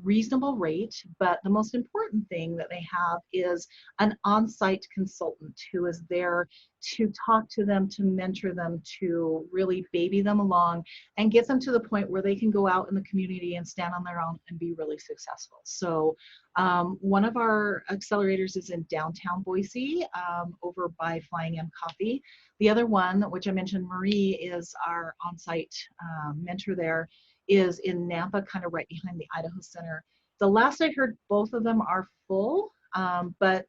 reasonable rate, but the most important thing that they have is an on-site consultant who is there to talk to them, to mentor them, to really baby them along and get them to the point where they can go out in the community and stand on their own and be really successful. So one of our accelerators is in downtown Boise, over by Flying M Coffee. The other one, which I mentioned, Marie, is our on-site mentor there, is in Nampa, kind of right behind the Idaho Center. The last I heard, both of them are full, but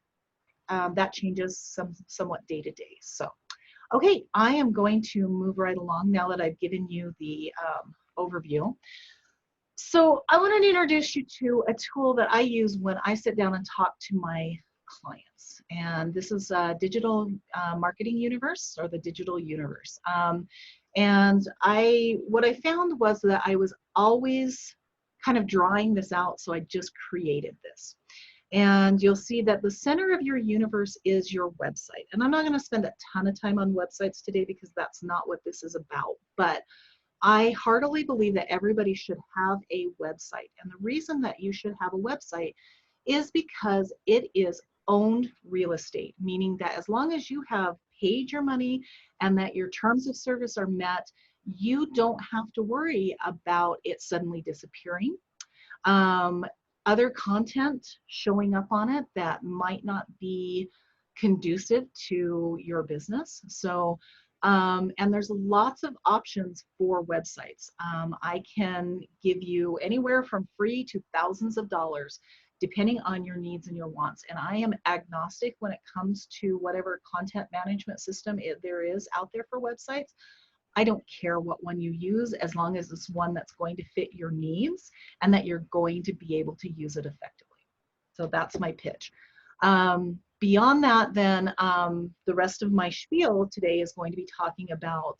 that changes somewhat day to day. So, okay, I am going to move right along now that I've given you the overview. So I wanted to introduce you to a tool that I use when I sit down and talk to my clients. And this is Digital Marketing Universe, or the Digital Universe. And what I found was that I was always kind of drawing this out, so I just created this. And you'll see that the center of your universe is your website. And I'm not going to spend a ton of time on websites today because that's not what this is about. But I heartily believe that everybody should have a website. And the reason that you should have a website is because it is owned real estate, meaning that as long as you have paid your money and that your terms of service are met, you don't have to worry about it suddenly disappearing. Other content showing up on it that might not be conducive to your business. So, and there's lots of options for websites. I can give you anywhere from free to thousands of dollars, depending on your needs and your wants. And I am agnostic when it comes to whatever content management system there is out there for websites. I don't care what one you use, as long as it's one that's going to fit your needs and that you're going to be able to use it effectively. So that's my pitch. Beyond that, then, the rest of my spiel today is going to be talking about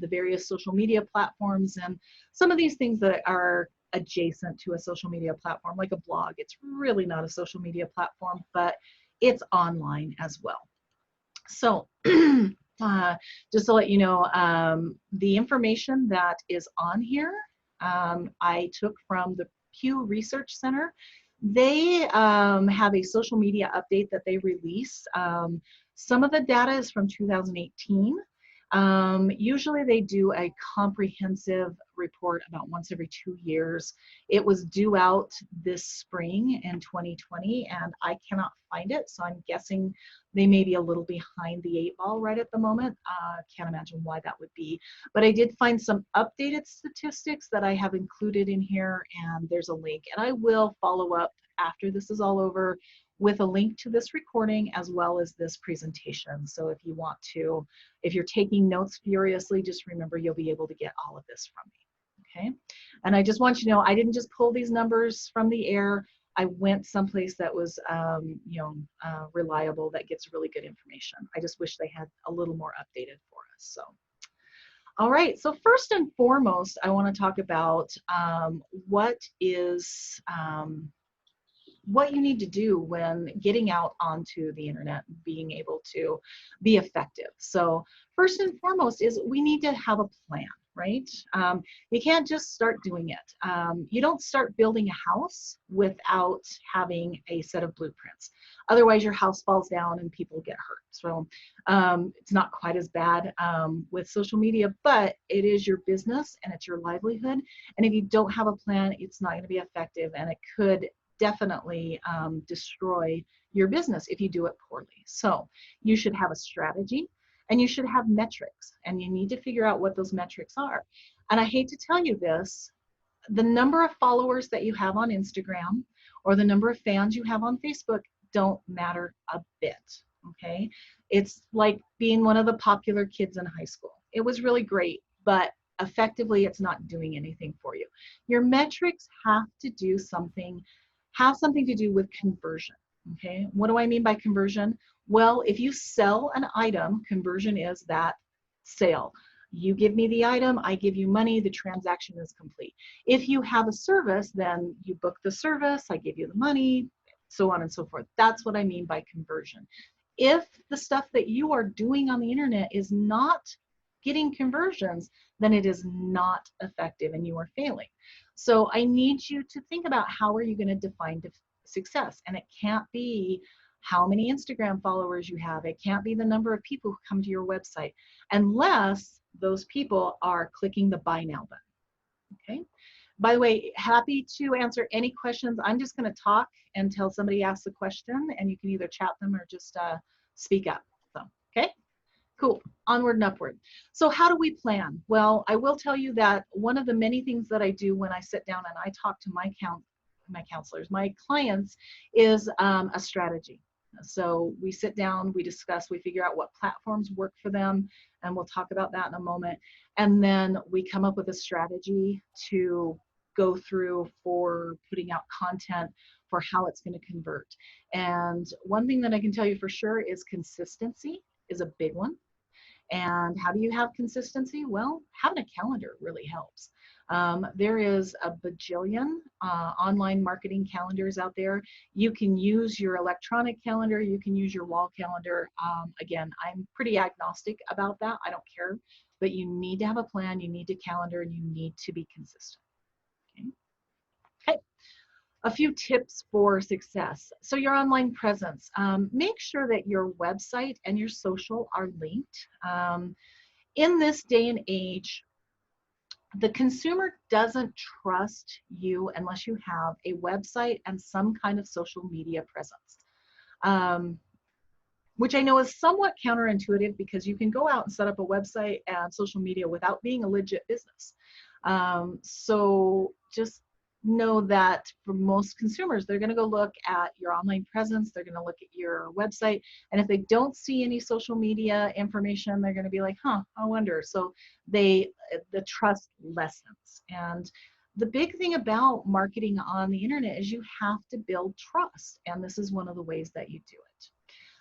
the various social media platforms and some of these things that are adjacent to a social media platform, like a blog. It's really not a social media platform, but it's online as well. So just to let you know, the information that is on here, I took from the Pew Research Center. They have a social media update that they release. Some of the data is from 2018. Usually they do a comprehensive report about once every 2 years. It was due out this spring in 2020, and I cannot find it, so I'm guessing they may be a little behind the 8 ball right at the moment. Can't imagine why that would be. But I did find some updated statistics that I have included in here, and there's a link. And I will follow up after this is all over with a link to this recording as well as this presentation. So if you want to, if you're taking notes furiously, just remember you'll be able to get all of this from me, okay? And I just want you to know, I didn't just pull these numbers from the air. I went someplace that was, reliable, that gets really good information. I just wish they had a little more updated for us, so. All right, so first and foremost, I want to talk about what you need to do when getting out onto the internet and being able to be effective. So first and foremost is we need to have a plan, right? You can't just start doing it. You don't start building a house without having a set of blueprints. Otherwise your house falls down and people get hurt. So it's not quite as bad with social media, but it is your business and it's your livelihood. And if you don't have a plan, it's not going to be effective, and it could definitely destroy your business if you do it poorly. So you should have a strategy and you should have metrics, and you need to figure out what those metrics are. And I hate to tell you this, the number of followers that you have on Instagram or the number of fans you have on Facebook don't matter a bit, okay? It's like being one of the popular kids in high school. It was really great, but effectively it's not doing anything for you. Your metrics have to do something, have something to do with conversion, okay? What do I mean by conversion? Well, if you sell an item, conversion is that sale. You give me the item, I give you money, the transaction is complete. If you have a service, then you book the service, I give you the money, so on and so forth. That's what I mean by conversion. If the stuff that you are doing on the internet is not getting conversions, then it is not effective and you are failing. So I need you to think about how are you going to define success. And it can't be how many Instagram followers you have. It can't be the number of people who come to your website unless those people are clicking the buy now button. Okay. By the way, happy to answer any questions. I'm just going to talk until somebody asks a question, and you can either chat them or just speak up. So, okay, cool. Onward and upward. So how do we plan? Well, I will tell you that one of the many things that I do when I sit down and I talk to my counselors, my clients, is a strategy. So we sit down, we discuss, we figure out what platforms work for them, and we'll talk about that in a moment. And then we come up with a strategy to go through for putting out content for how it's going to convert. And one thing that I can tell you for sure is consistency is a big one. And how do you have consistency? Well, having a calendar really helps. There is a bajillion online marketing calendars out there. You can use your electronic calendar, you can use your wall calendar. Again, I'm pretty agnostic about that. I don't care, but you need to have a plan, you need to calendar, and you need to be consistent. Okay. Okay. A few tips for success. So your online presence, make sure that your website and your social are linked. In this day and age, the consumer doesn't trust you unless you have a website and some kind of social media presence, which I know is somewhat counterintuitive because you can go out and set up a website and social media without being a legit business. So just know that for most consumers, they're going to go look at your online presence, they're going to look at your website, and if they don't see any social media information, they're going to be like, huh, I wonder. So the trust lessens. And the big thing about marketing on the internet is you have to build trust, and this is one of the ways that you do it.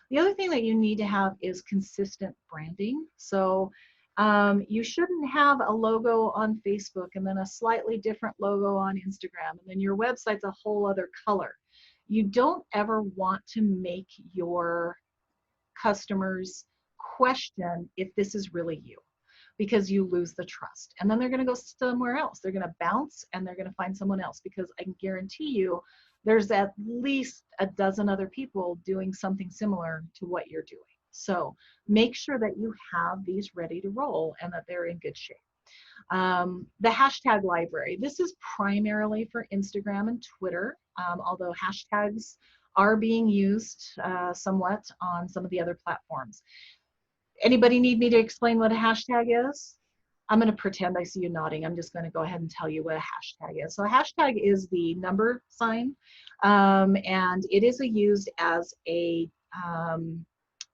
The other thing that you need to have is consistent branding. So you shouldn't have a logo on Facebook and then a slightly different logo on Instagram, and then your website's a whole other color. You don't ever want to make your customers question if this is really you, because you lose the trust. And then they're going to go somewhere else. They're going to bounce and they're going to find someone else, because I can guarantee you there's at least a dozen other people doing something similar to what you're doing. So make sure that you have these ready to roll and that they're in good shape. The hashtag library. This is primarily for Instagram and Twitter, although hashtags are being used somewhat on some of the other platforms. Anybody need me to explain what a hashtag is? I'm going to pretend I see you nodding. I'm just going to go ahead and tell you what a hashtag is. So a hashtag is the number sign, and it is used as a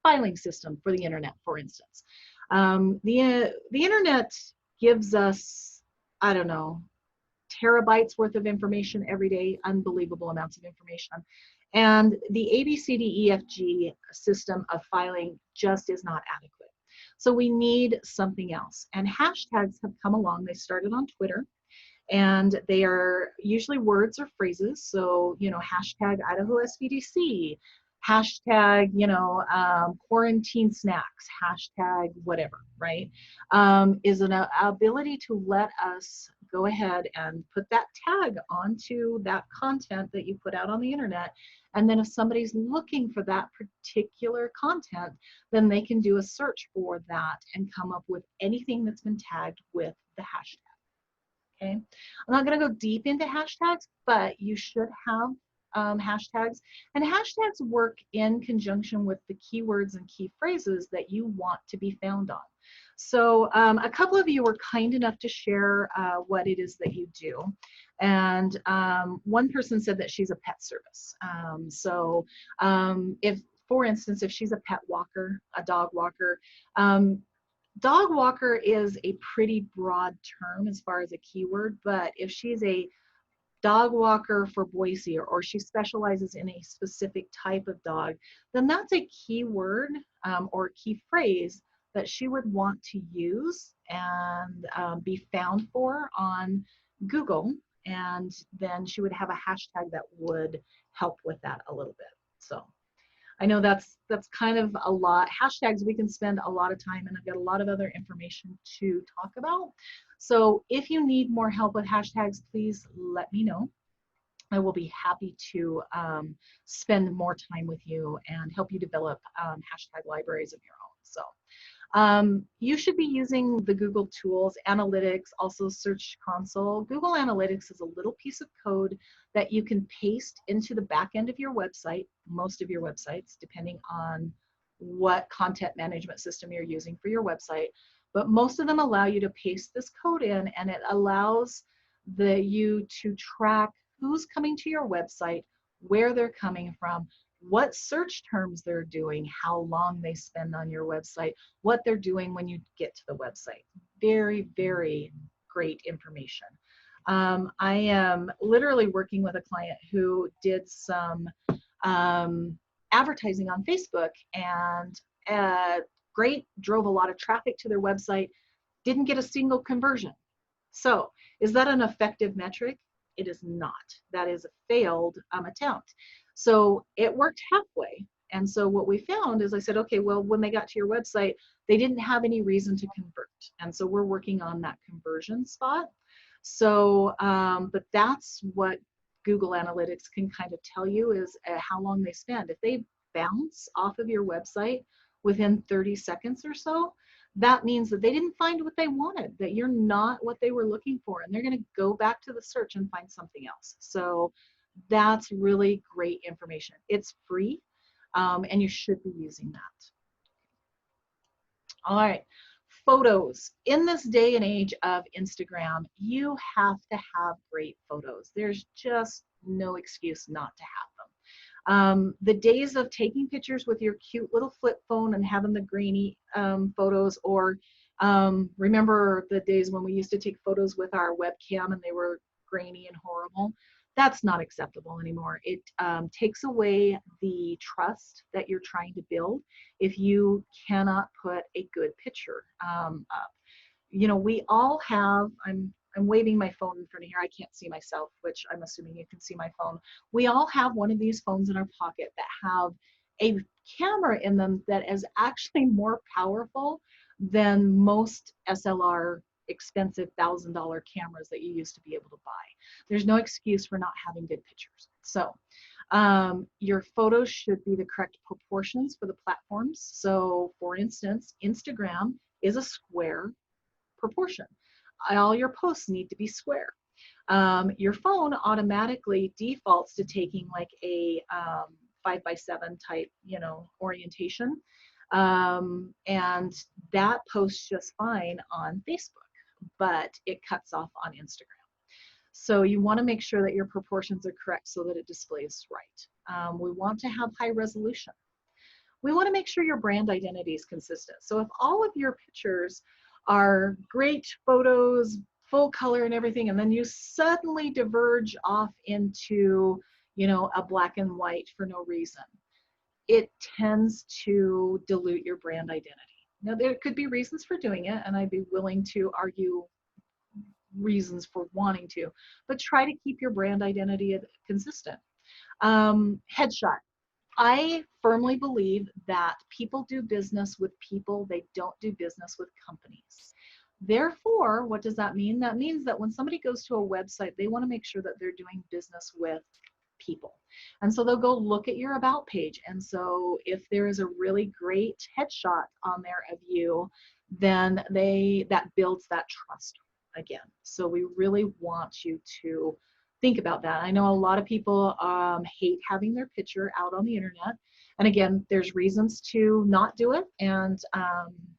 filing system for the internet, for instance. The internet gives us, I don't know, terabytes worth of information every day, unbelievable amounts of information. And the ABCDEFG system of filing just is not adequate. So we need something else. And hashtags have come along. They started on Twitter, and they are usually words or phrases. So, you know, hashtag Idaho SBDC, hashtag, you know, quarantine snacks, hashtag whatever, right? Is an ability to let us go ahead and put that tag onto that content that you put out on the internet. And then if somebody's looking for that particular content, then they can do a search for that and come up with anything that's been tagged with the hashtag. Okay, I'm not going to go deep into hashtags, but you should have hashtags, and hashtags work in conjunction with the keywords and key phrases that you want to be found on. So a couple of you were kind enough to share what it is that you do, and one person said that she's a pet service. If, for instance, if she's a pet walker, a dog walker, dog walker is a pretty broad term as far as a keyword, but if she's a dog walker for Boise, or she specializes in a specific type of dog, then that's a keyword or key phrase that she would want to use and be found for on Google, and then she would have a hashtag that would help with that a little bit. So I know that's kind of a lot. Hashtags, we can spend a lot of time, and I've got a lot of other information to talk about. So if you need more help with hashtags, please let me know. I will be happy to spend more time with you and help you develop hashtag libraries of your own. So you should be using the Google tools, Analytics, also Search Console. Google Analytics is a little piece of code that you can paste into the back end of your website, most of your websites, depending on what content management system you're using for your website. But most of them allow you to paste this code in, and it allows you to track who's coming to your website, where they're coming from, what search terms they're doing, how long they spend on your website, what they're doing when you get to the website. Very, very great information. I am literally working with a client who did some advertising on Facebook, and great, drove a lot of traffic to their website, didn't get a single conversion. So is that an effective metric? It is not. That is a failed attempt. So it worked halfway. And so what we found is I said, okay, well, when they got to your website, they didn't have any reason to convert. And so we're working on that conversion spot. So, but that's what Google Analytics can kind of tell you is how long they spend. If they bounce off of your website within 30 seconds or so, that means that they didn't find what they wanted, that you're not what they were looking for, and they're going to go back to the search and find something else. So that's really great information. It's free, and you should be using that. All right, photos. In this day and age of Instagram, you have to have great photos. There's just no excuse not to have them. The days of taking pictures with your cute little flip phone and having the grainy photos, or remember the days when we used to take photos with our webcam and they were grainy and horrible? That's not acceptable anymore. It takes away the trust that you're trying to build if you cannot put a good picture up. You know, we all have, I'm waving my phone in front of here. I can't see myself, which I'm assuming you can see my phone. We all have one of these phones in our pocket that have a camera in them that is actually more powerful than most SLR expensive $1,000 cameras that you used to be able to buy. There's no excuse for not having good pictures. So your photos should be the correct proportions for the platforms. So for instance, Instagram is a square proportion. All your posts need to be square. Your phone automatically defaults to taking like a 5:7 type, you know, orientation. And that posts just fine on Facebook, but it cuts off on Instagram. So you want to make sure that your proportions are correct so that it displays right. We want to have high resolution. We want to make sure your brand identity is consistent. So if all of your pictures are great photos, full color and everything, and then you suddenly diverge off into, you know, a black and white for no reason, it tends to dilute your brand identity. Now, there could be reasons for doing it, and I'd be willing to argue reasons for wanting to, but try to keep your brand identity consistent. Headshot. I firmly believe that people do business with people, they don't do business with companies. Therefore, what does that mean? That means that when somebody goes to a website, they want to make sure that they're doing business with people. And so they'll go look at your about page. And so if there is a really great headshot on there of you, then that builds that trust again. So we really want you to think about that. I know a lot of people hate having their picture out on the internet. And again, there's reasons to not do it. And,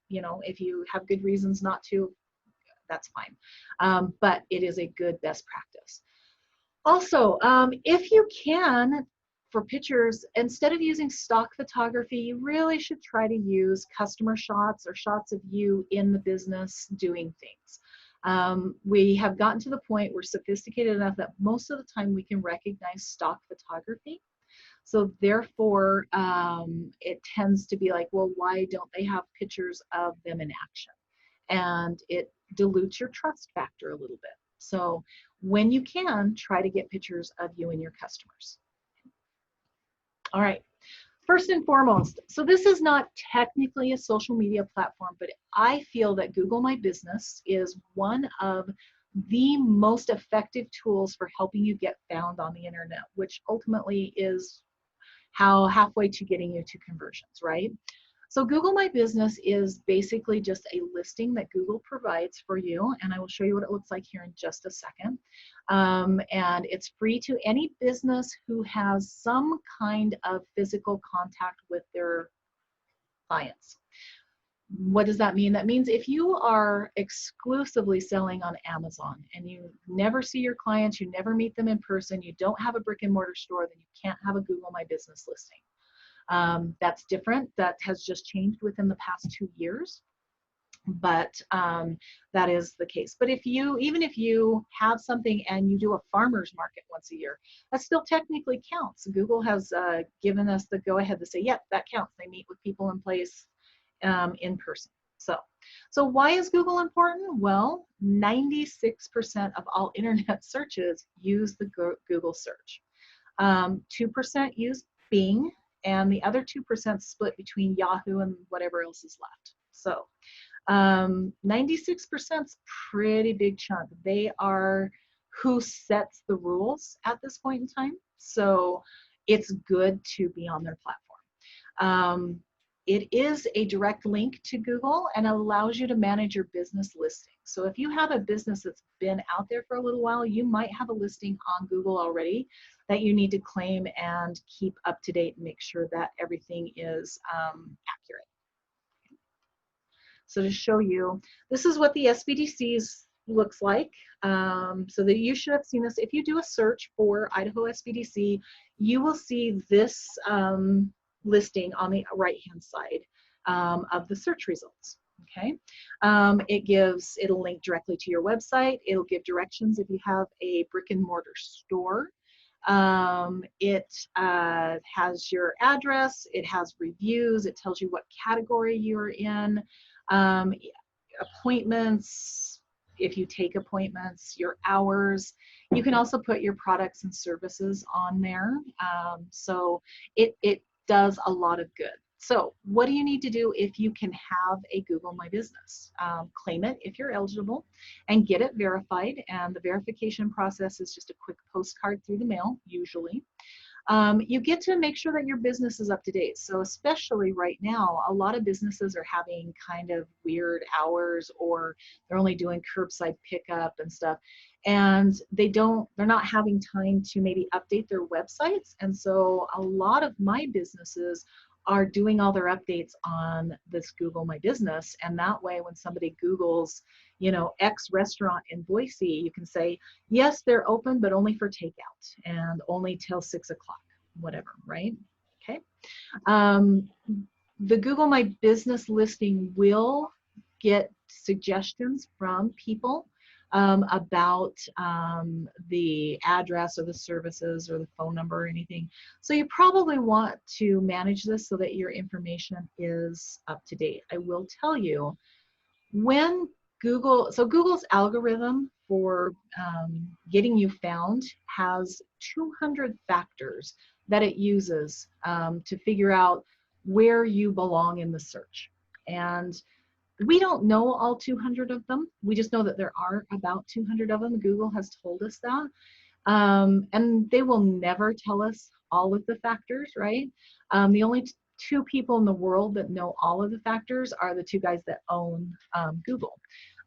you know, if you have good reasons not to, that's fine. But it is a good best practice. Also, if you can, for pictures, instead of using stock photography, you really should try to use customer shots or shots of you in the business doing things. We have gotten to the point we're sophisticated enough that most of the time we can recognize stock photography. So therefore, it tends to be like, well, why don't they have pictures of them in action? And it dilutes your trust factor a little bit. So when you can, try to get pictures of you and your customers. All right. First and foremost, so this is not technically a social media platform, but I feel that Google My Business is one of the most effective tools for helping you get found on the internet, which ultimately is how halfway to getting you to conversions, right? So Google My Business is basically just a listing that Google provides for you, and I will show you what it looks like here in just a second. And it's free to any business who has some kind of physical contact with their clients. What does that mean? That means if you are exclusively selling on Amazon and you never see your clients, you never meet them in person, you don't have a brick and mortar store, then you can't have a Google My Business listing. That's different. That has just changed within the past 2 years, but that is the case. But even if you have something and you do a farmer's market once a year, that still technically counts. Google has given us the go-ahead to say, yep, that counts. They meet with people in place in person. So why is Google important? Well, 96% of all internet searches use the Google search. 2% use Bing, and the other 2% split between Yahoo and whatever else is left. So 96% is pretty big chunk. They are who sets the rules at this point in time. So it's good to be on their platform. It is a direct link to Google and allows you to manage your business listing. So if you have a business that's been out there for a little while, you might have a listing on Google already that you need to claim and keep up to date and make sure that everything is accurate. So to show you, this is what the SBDCs looks like. So that you should have seen this. If you do a search for Idaho SBDC, you will see this listing on the right-hand side of the search results. Okay, it'll link directly to your website. It'll give directions if you have a brick and mortar store. It has your address. It has reviews. It tells you what category you're in. Appointments, if you take appointments, your hours. You can also put your products and services on there. So it does a lot of good. So what do you need to do if you can have a Google My Business? Claim it if you're eligible and get it verified. And the verification process is just a quick postcard through the mail, usually. You get to make sure that your business is up to date. So especially right now, a lot of businesses are having kind of weird hours, or they're only doing curbside pickup and stuff. And they're not having time to maybe update their websites. And so a lot of my businesses are doing all their updates on this Google My Business. And that way, when somebody Googles, X restaurant in Boise, you can say, yes, they're open, but only for takeout and only till 6 o'clock, whatever, right? Okay. The Google My Business listing will get suggestions from people about the address or the services or the phone number or anything. So you probably want to manage this so that your information is up to date. I will tell you, when Google's algorithm for getting you found has 200 factors that it uses to figure out where you belong in the search. And we don't know all 200 of them. We just know that there are about 200 of them. Google has told us that. And they will never tell us all of the factors, right? The only two people in the world that know all of the factors are the two guys that own Google.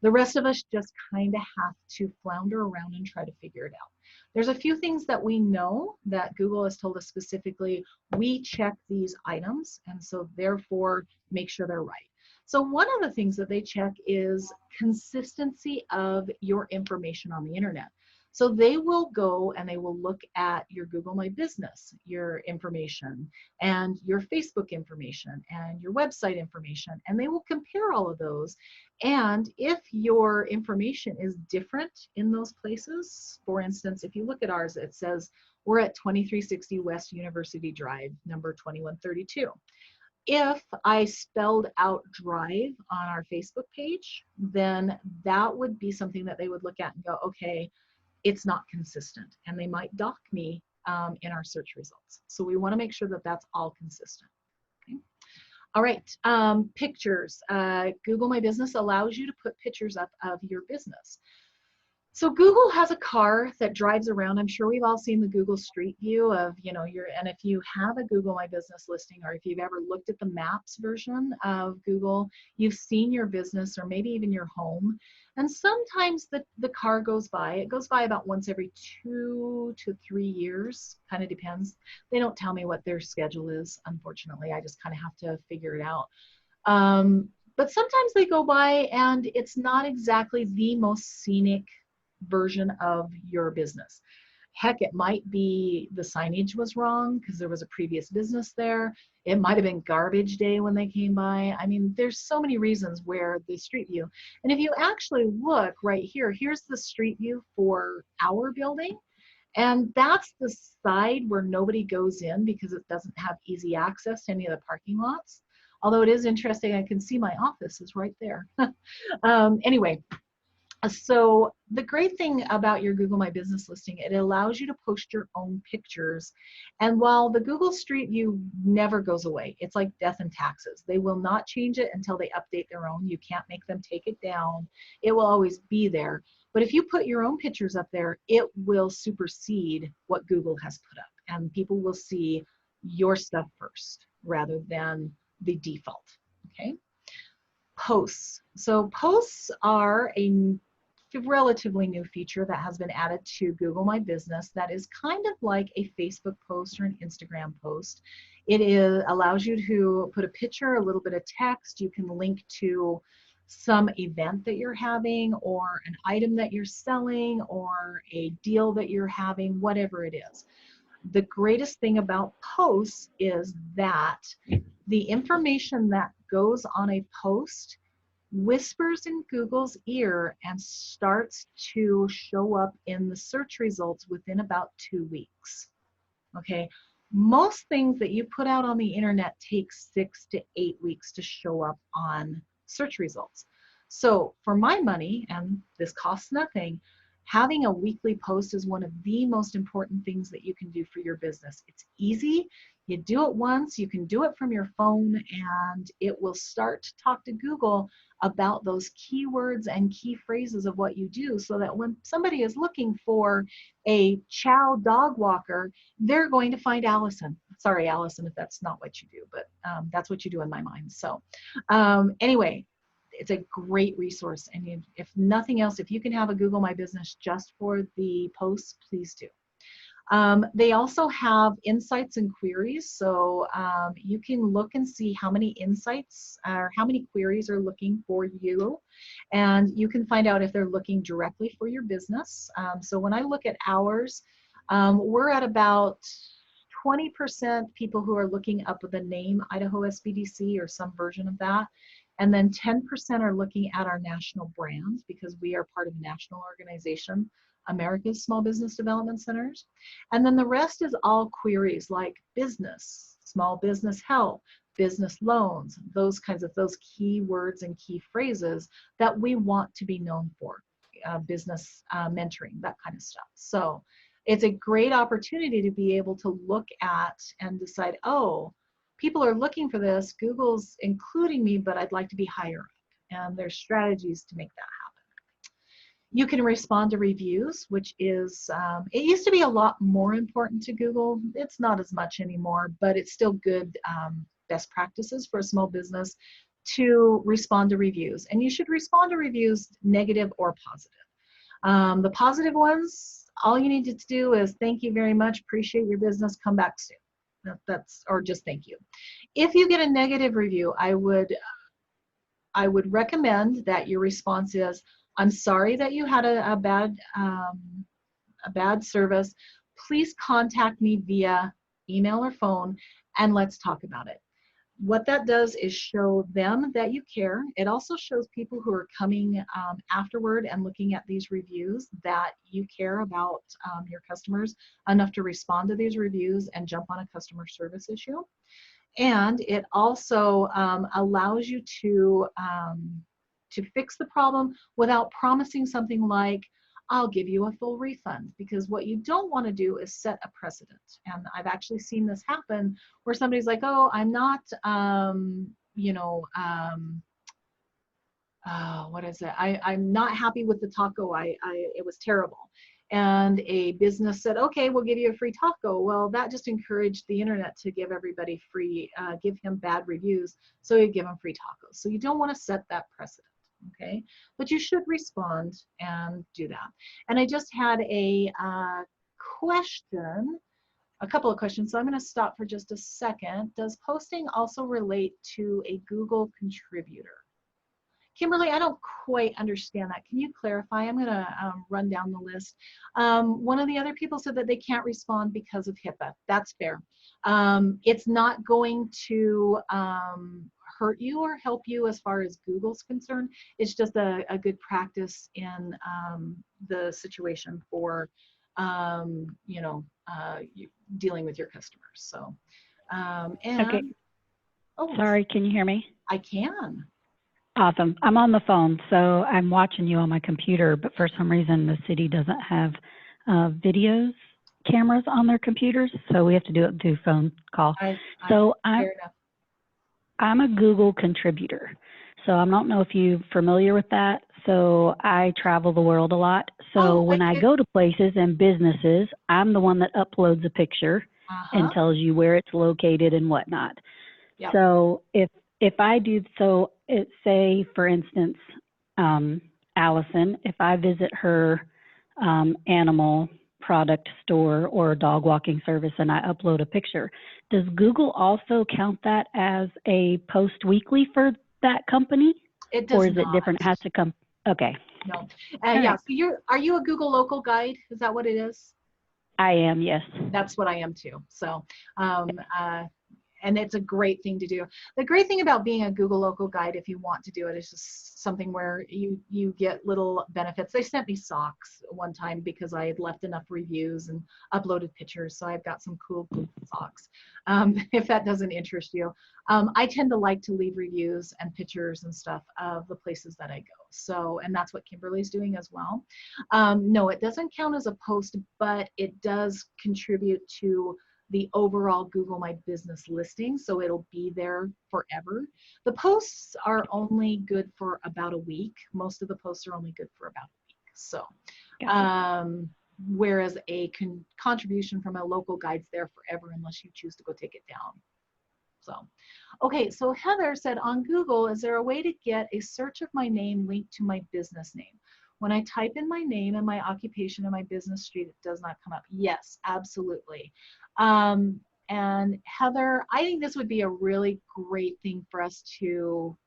The rest of us just kind of have to flounder around and try to figure it out. There's a few things that we know that Google has told us specifically. We check these items, and so therefore make sure they're right. So one of the things that they check is consistency of your information on the internet. So they will go and they will look at your Google My Business, your information, and your Facebook information, and your website information, and they will compare all of those. And if your information is different in those places, for instance, if you look at ours, it says we're at 2360 West University Drive, number 2132. If I spelled out drive on our Facebook page, then that would be something that they would look at and go, okay, it's not consistent. And they might dock me in our search results. So we want to make sure that that's all consistent. Okay. All right, pictures. Google My Business allows you to put pictures up of your business. So Google has a car that drives around. I'm sure we've all seen the Google Street View of, and if you have a Google My Business listing, or if you've ever looked at the Maps version of Google, you've seen your business or maybe even your home. And sometimes the car goes by. It goes by about once every 2 to 3 years, kind of depends. They don't tell me what their schedule is, unfortunately. I just kind of have to figure it out. But sometimes they go by and it's not exactly the most scenic version of your business. Heck, it might be the signage was wrong because there was a previous business there. It might have been garbage day when they came by. I mean, there's so many reasons where the street view. And if you actually look right here, here's the street view for our building. And that's the side where nobody goes in because it doesn't have easy access to any of the parking lots. Although it is interesting, I can see my office is right there. Anyway. So the great thing about your Google My Business listing, it allows you to post your own pictures. And while the Google Street View never goes away, it's like death and taxes. They will not change it until they update their own. You can't make them take it down. It will always be there. But if you put your own pictures up there, it will supersede what Google has put up. And people will see your stuff first rather than the default, okay? Posts. So posts are a relatively new feature that has been added to Google My Business that is kind of like a Facebook post or an Instagram post. It allows you to put a picture, a little bit of text. You can link to some event that you're having or an item that you're selling or a deal that you're having, whatever it is. The greatest thing about posts is that the information that goes on a post whispers in Google's ear and starts to show up in the search results within about 2 weeks. Okay, most things that you put out on the internet take 6 to 8 weeks to show up on search results. So for my money, and this costs nothing, having a weekly post is one of the most important things that you can do for your business. It's easy. You do it once, you can do it from your phone, and it will start to talk to Google about those keywords and key phrases of what you do, so that when somebody is looking for a chow dog walker, they're going to find Allison. Sorry, Allison, if that's not what you do, but that's what you do in my mind. So anyway, it's a great resource. And if nothing else, if you can have a Google My Business just for the posts, please do. They also have insights and queries, so you can look and see how many insights or how many queries are looking for you, and you can find out if they're looking directly for your business. So when I look at ours, we're at about 20% people who are looking up the name Idaho SBDC or some version of that. And then 10% are looking at our national brand because we are part of a national organization, America's Small Business Development Centers. And then the rest is all queries like business, small business help, business loans, those kinds of those key words and key phrases that we want to be known for, business mentoring, that kind of stuff. So it's a great opportunity to be able to look at and decide, oh, people are looking for this, Google's including me, but I'd like to be higher up. And there's strategies to make that happen. You can respond to reviews, which is, it used to be a lot more important to Google. It's not as much anymore, but it's still good best practices for a small business to respond to reviews. And you should respond to reviews, negative or positive. The positive ones, all you need to do is thank you very much, appreciate your business, come back soon. Or just thank you. If you get a negative review, I would recommend that your response is, I'm sorry that you had a bad service. Please contact me via email or phone and let's talk about it. What that does is show them that you care. It also shows people who are coming afterward and looking at these reviews that you care about your customers enough to respond to these reviews and jump on a customer service issue. And it also allows you to fix the problem without promising something like, I'll give you a full refund, because what you don't want to do is set a precedent. And I've actually seen this happen where somebody's like, oh, I'm not, what is it? I'm not happy with the taco. It was terrible. And a business said, okay, we'll give you a free taco. Well, that just encouraged the internet to give everybody free, give him bad reviews. So you give him free tacos. So you don't want to set that precedent. Okay, but you should respond and do that. And I just had a question, a couple of questions. So I'm going to stop for just a second. Does posting also relate to a Google contributor? Kimberly, I don't quite understand that. Can you clarify? I'm going to run down the list. One of the other people said that they can't respond because of HIPAA. That's fair. It's not going to hurt you or help you as far as Google's concerned. It's just a good practice in the situation for dealing with your customers. So, Okay. Oh, sorry, can you hear me? I can. Awesome. I'm on the phone, so I'm watching you on my computer, but for some reason the city doesn't have cameras on their computers, so we have to do it through phone call. I'm a Google contributor, so I don't know if you're familiar with that. So I travel the world a lot. So when I go to places and businesses, I'm the one that uploads a picture and tells you where it's located and whatnot. Yep. So if I do, so it say, for instance, Allison, if I visit her animal product store or dog walking service and I upload a picture, does Google also count that as a post weekly for that company? It does not. Or is it different? It has to come. Okay. No. Yeah. Right. So are you a Google local guide? Is that what it is? I am, yes. That's what I am too. So, and it's a great thing to do. The great thing about being a Google local guide, if you want to do it, is just something where you get little benefits. They sent me socks one time because I had left enough reviews and uploaded pictures. So I've got some cool socks. If that doesn't interest you, I tend to like to leave reviews and pictures and stuff of the places that I go. So, and that's what Kimberly's doing as well. No, it doesn't count as a post, but it does contribute to the overall Google My Business listing, so it'll be there forever. The posts are only good for about a week. Most of the posts are only good for about a week. So, whereas a contribution from a local guide's there forever unless you choose to go take it down. So, okay, so Heather said, on Google, is there a way to get a search of my name linked to my business name? When I type in my name and my occupation and my business street, it does not come up. Yes, absolutely. And Heather, I think this would be a really great thing for us to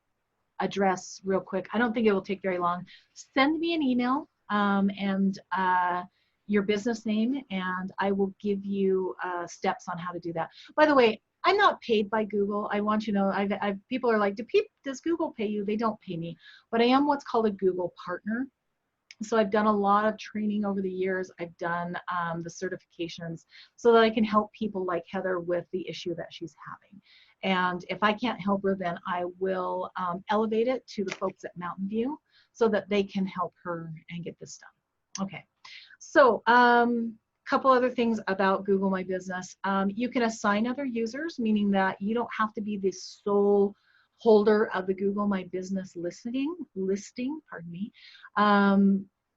address real quick. I don't think it will take very long. Send me an email and your business name, and I will give you steps on how to do that. By the way, I'm not paid by Google. I want you to know, people are like, does Google pay you? They don't pay me, but I am what's called a Google partner. So I've done a lot of training over the years. I've done the certifications so that I can help people like Heather with the issue that she's having. And if I can't help her, then I will elevate it to the folks at Mountain View so that they can help her and get this done. Okay, so couple other things about Google My Business. You can assign other users, meaning that you don't have to be the sole holder of the Google My Business listing, pardon me.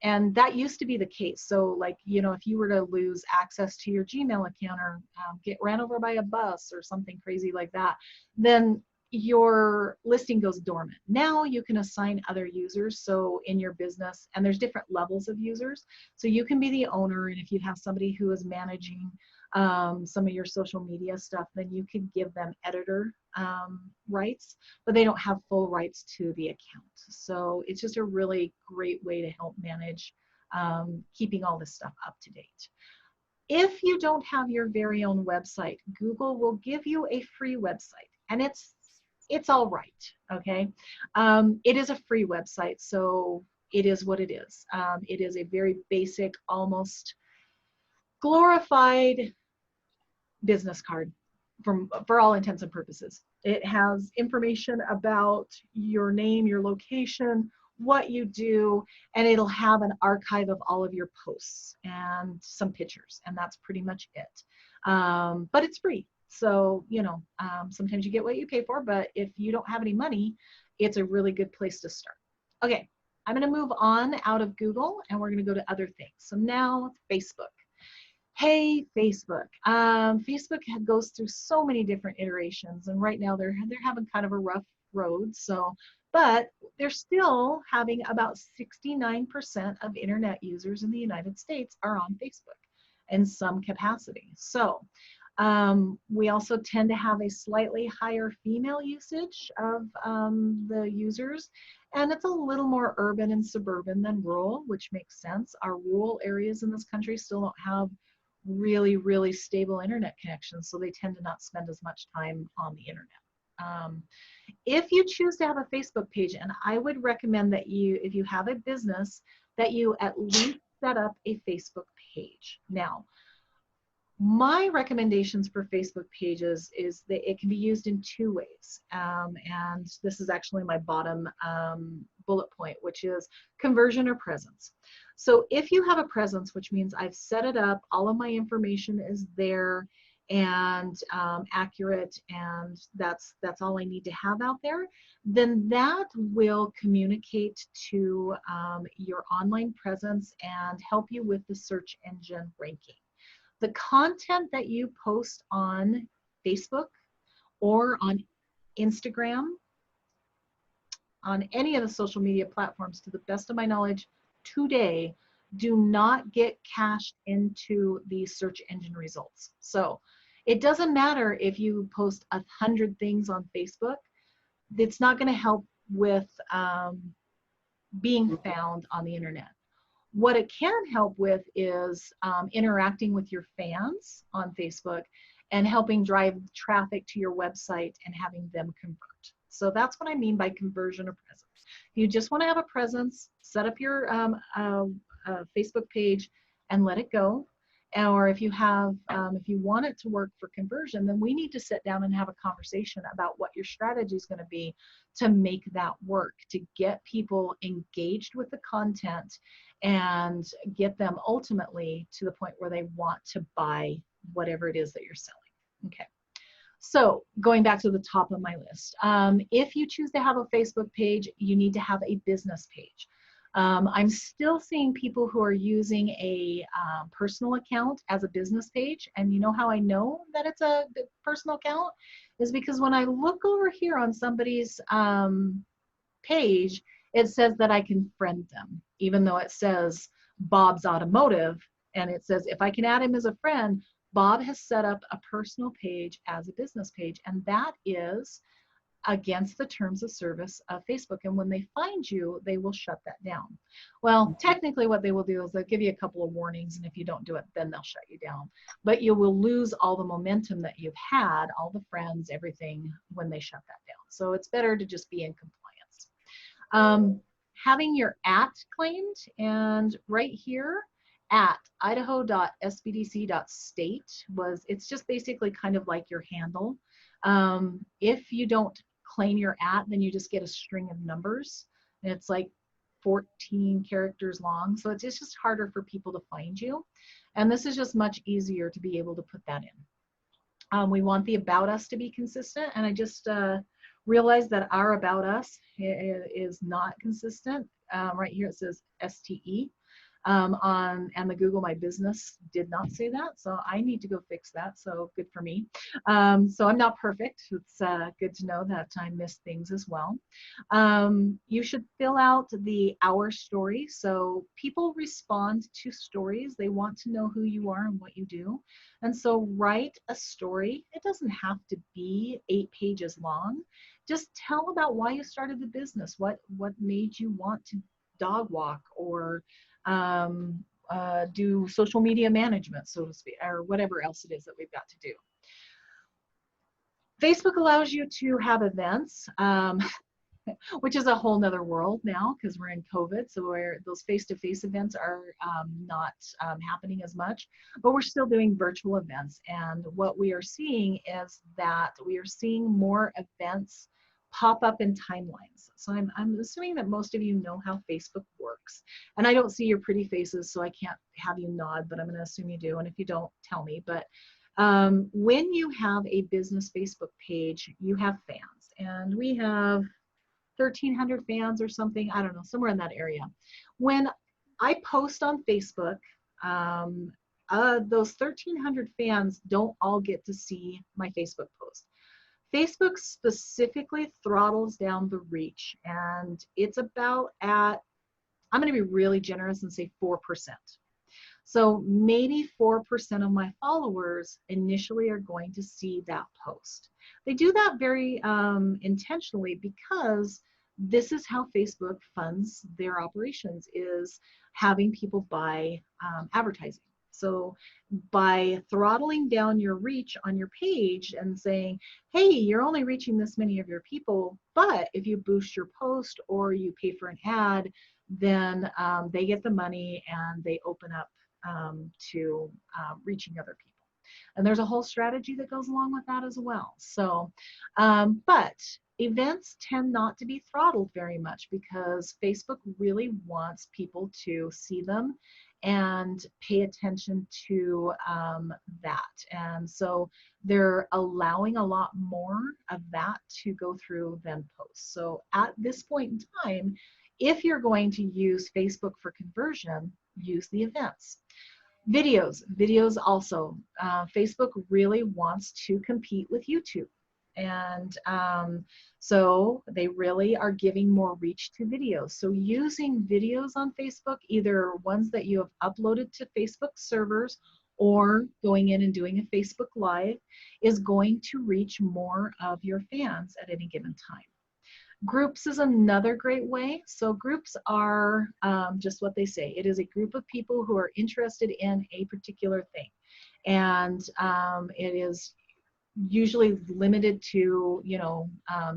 And that used to be the case. So like, if you were to lose access to your Gmail account or get ran over by a bus or something crazy like that, then your listing goes dormant. Now you can assign other users. So in your business, and there's different levels of users. So you can be the owner, and if you have somebody who is managing some of your social media stuff, then you could give them editor rights, but they don't have full rights to the account. So it's just a really great way to help manage keeping all this stuff up to date. If you don't have your very own website, Google will give you a free website, and it's all right, okay? It is a free website, so it is what it is. It is a very basic, almost glorified business card for all intents and purposes. It has information about your name, your location, what you do, and it'll have an archive of all of your posts and some pictures, and that's pretty much it. But it's free. So, sometimes you get what you pay for, but if you don't have any money, it's a really good place to start. Okay, I'm going to move on out of Google, and we're going to go to other things. So now Facebook. Hey, Facebook. Facebook goes through so many different iterations, and right now they're having kind of a rough road. So, but they're still having about 69% of internet users in the United States are on Facebook in some capacity. So, we also tend to have a slightly higher female usage of the users, and it's a little more urban and suburban than rural, which makes sense. Our rural areas in this country still don't have really, really stable internet connections, so they tend to not spend as much time on the internet. If you choose to have a Facebook page, and I would recommend that if you have a business, that you at least set up a Facebook page. Now, my recommendations for Facebook pages is that it can be used in two ways. And this is actually my bottom bullet point, which is conversion or presence. So if you have a presence, which means I've set it up, all of my information is there and accurate, and that's all I need to have out there, then that will communicate to your online presence and help you with the search engine ranking. The content that you post on Facebook or on Instagram, on any of the social media platforms, to the best of my knowledge today, do not get cached into the search engine results. So it doesn't matter if you post 100 things on Facebook, it's not going to help with being found on the internet. What it can help with is interacting with your fans on Facebook and helping drive traffic to your website and having them convert. So that's what I mean by conversion or presence. If you just want to have a presence, set up your Facebook page and let it go. Or if you want it to work for conversion, then we need to sit down and have a conversation about what your strategy is going to be to make that work, to get people engaged with the content and get them ultimately to the point where they want to buy whatever it is that you're selling. Okay. So going back to the top of my list, if you choose to have a Facebook page, you need to have a business page. I'm still seeing people who are using a personal account as a business page. And you know how I know that it's a personal account is because when I look over here on somebody's page, it says that I can friend them, even though it says Bob's Automotive. And it says if I can add him as a friend, Bob has set up a personal page as a business page. And that is against the terms of service of Facebook. And when they find you, they will shut that down. Well, technically what they will do is they'll give you a couple of warnings, and if you don't do it, then they'll shut you down. But you will lose all the momentum that you've had, all the friends, everything, when they shut that down. So it's better to just be in compliance. Having your @ claimed, and right here, @idaho.sbdc.state it's just basically kind of like your handle. If you don't claim your @ then you just get a string of numbers, and it's like 14 characters long, so it's just harder for people to find you, and this is just much easier to be able to put that in. We want the about us to be consistent, and I just realized that our about us is not consistent. Right here it says STE. And the Google My Business did not say that, so I need to go fix that, so good for me. So I'm not perfect. It's good to know that I miss things as well. You should fill out the our story. So people respond to stories. They want to know who you are and what you do. And so write a story. It doesn't have to be 8 pages long. Just tell about why you started the business, what made you want to dog walk, or do social media management, so to speak, or whatever else it is that we've got to do. Facebook allows you to have events, which is a whole nother world now because we're in COVID, so where those face-to-face events are not happening as much, but we're still doing virtual events. And what we are seeing is that we are seeing more events pop up in timelines. So I'm assuming that most of you know how Facebook works. And I don't see your pretty faces, so I can't have you nod, but I'm going to assume you do. And if you don't, tell me. But when you have a business Facebook page, you have fans. And we have 1,300 fans or something, I don't know, somewhere in that area. When I post on Facebook, those 1,300 fans don't all get to see my Facebook post. Facebook specifically throttles down the reach, and it's about at, I'm going to be really generous and say 4%. So maybe 4% of my followers initially are going to see that post. They do that very intentionally because this is how Facebook funds their operations, is having people buy advertising. So by throttling down your reach on your page and saying, hey, you're only reaching this many of your people, but if you boost your post or you pay for an ad, then they get the money and they open up to reaching other people. And there's a whole strategy that goes along with that as well. So, but events tend not to be throttled very much because Facebook really wants people to see them and pay attention to that. And so they're allowing a lot more of that to go through than posts. So at this point in time, if you're going to use Facebook for conversion, use the events. Videos also. Facebook really wants to compete with YouTube. And so they really are giving more reach to videos. So using videos on Facebook, either ones that you have uploaded to Facebook servers or going in and doing a Facebook Live, is going to reach more of your fans at any given time. Groups is another great way. So groups are just what they say. It is a group of people who are interested in a particular thing. And it is usually limited to,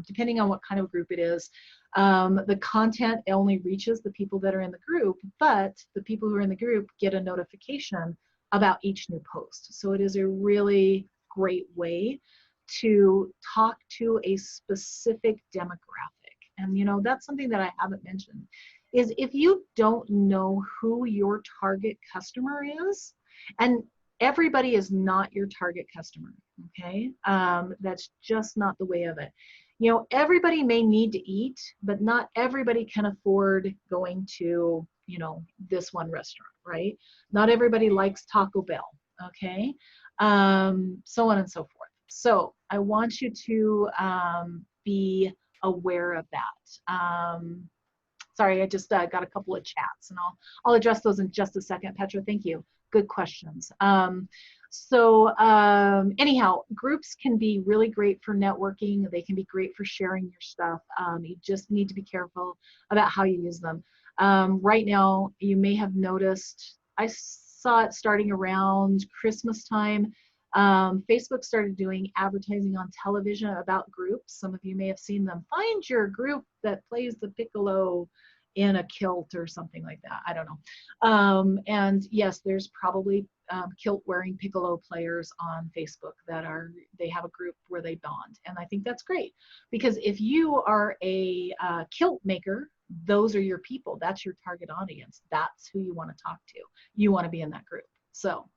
depending on what kind of group it is, the content only reaches the people that are in the group, but the people who are in the group get a notification about each new post. So it is a really great way to talk to a specific demographic. And that's something that I haven't mentioned, is if you don't know who your target customer is, and everybody is not your target customer, okay? That's just not the way of it. Everybody may need to eat, but not everybody can afford going to, this one restaurant, right? Not everybody likes Taco Bell, okay? So on and so forth. So I want you to be aware of that. Sorry, I just got a couple of chats, and I'll address those in just a second. Petra, thank you. Good questions. Anyhow, groups can be really great for networking. They can be great for sharing your stuff. You just need to be careful about how you use them. Right now, you may have noticed, I saw it starting around Christmas time. Facebook started doing advertising on television about groups. Some of you may have seen them. Find your group that plays the piccolo in a kilt or something like that. I don't know. And yes, there's probably kilt wearing piccolo players on Facebook they have a group where they bond. And I think that's great, because if you are a kilt maker, those are your people. That's your target audience. That's who you want to talk to. You want to be in that group. So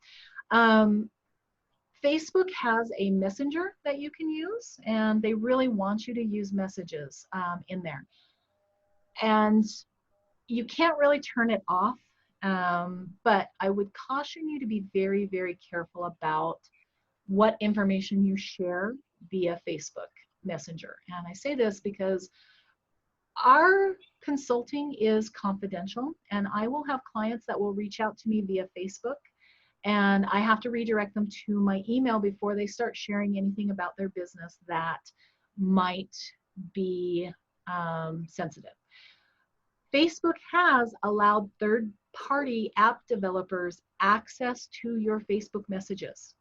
Facebook has a messenger that you can use, and they really want you to use messages in there. And you can't really turn it off, but I would caution you to be very, very careful about what information you share via Facebook Messenger. And I say this because our consulting is confidential, and I will have clients that will reach out to me via Facebook, and I have to redirect them to my email before they start sharing anything about their business that might be sensitive. Facebook has allowed third-party app developers access to your Facebook messages,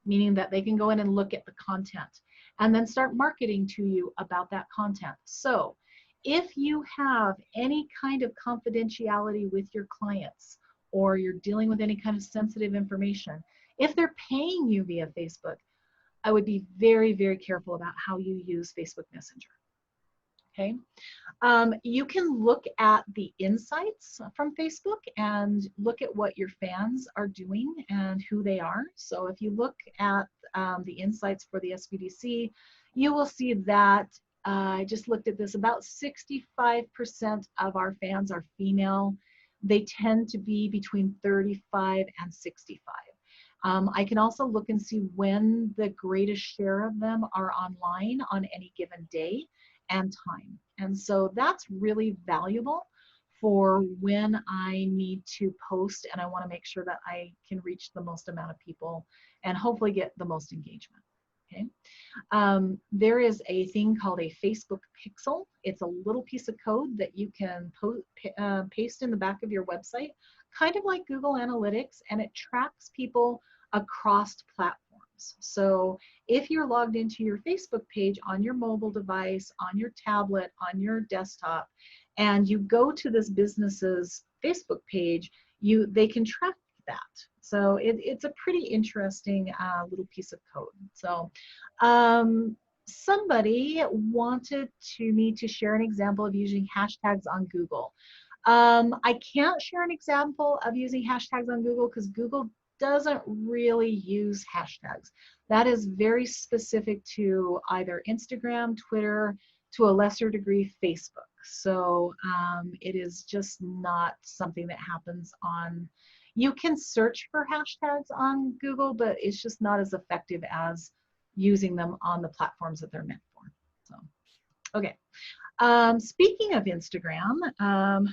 meaning that they can go in and look at the content and then start marketing to you about that content. So if you have any kind of confidentiality with your clients, or you're dealing with any kind of sensitive information, if they're paying you via Facebook, I would be very, very careful about how you use Facebook Messenger. Okay. You can look at the insights from Facebook and look at what your fans are doing and who they are. So if you look at the insights for the SBDC, you will see that I just looked at this, about 65% of our fans are female. They tend to be between 35 and 65. I can also look and see when the greatest share of them are online on any given day and time. And so that's really valuable for when I need to post and I want to make sure that I can reach the most amount of people and hopefully get the most engagement. Okay. There is a thing called a Facebook pixel. It's a little piece of code that you can paste in the back of your website, kind of like Google Analytics, and it tracks people across platforms. So if you're logged into your Facebook page on your mobile device, on your tablet, on your desktop, and you go to this business's Facebook page, they can track that. So it's a pretty interesting little piece of code. So somebody wanted me to share an example of using hashtags on Google. I can't share an example of using hashtags on Google because Google doesn't really use hashtags. That is very specific to either Instagram, Twitter, to a lesser degree, Facebook. So it is just not something that happens on, you can search for hashtags on Google, but it's just not as effective as using them on the platforms that they're meant for. So, okay. Speaking of Instagram,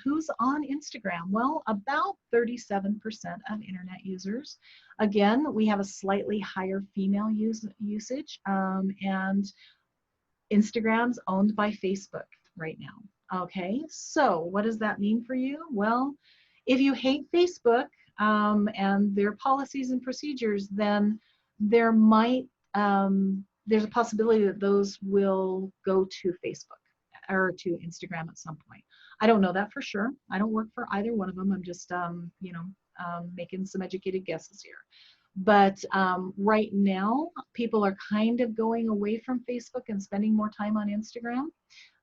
who's on Instagram? Well, about 37% of internet users. Again, we have a slightly higher female usage, and Instagram's owned by Facebook right now. Okay, so what does that mean for you? Well, if you hate Facebook and their policies and procedures, then there's a possibility that those will go to Facebook or to Instagram at some point. I don't know that for sure. I don't work for either one of them. I'm just, making some educated guesses here. But right now, people are kind of going away from Facebook and spending more time on Instagram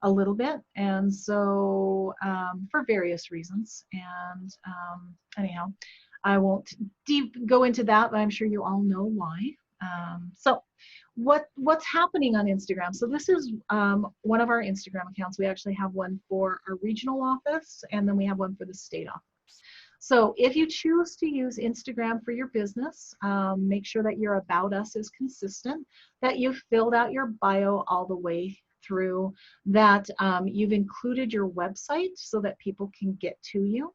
a little bit. And so for various reasons. And anyhow, I won't go into that, but I'm sure you all know why. So what's happening on Instagram? So this is one of our Instagram accounts. We actually have one for our regional office, and then we have one for the state office. So if you choose to use Instagram for your business, make sure that your About Us is consistent, that you've filled out your bio all the way through, that you've included your website so that people can get to you.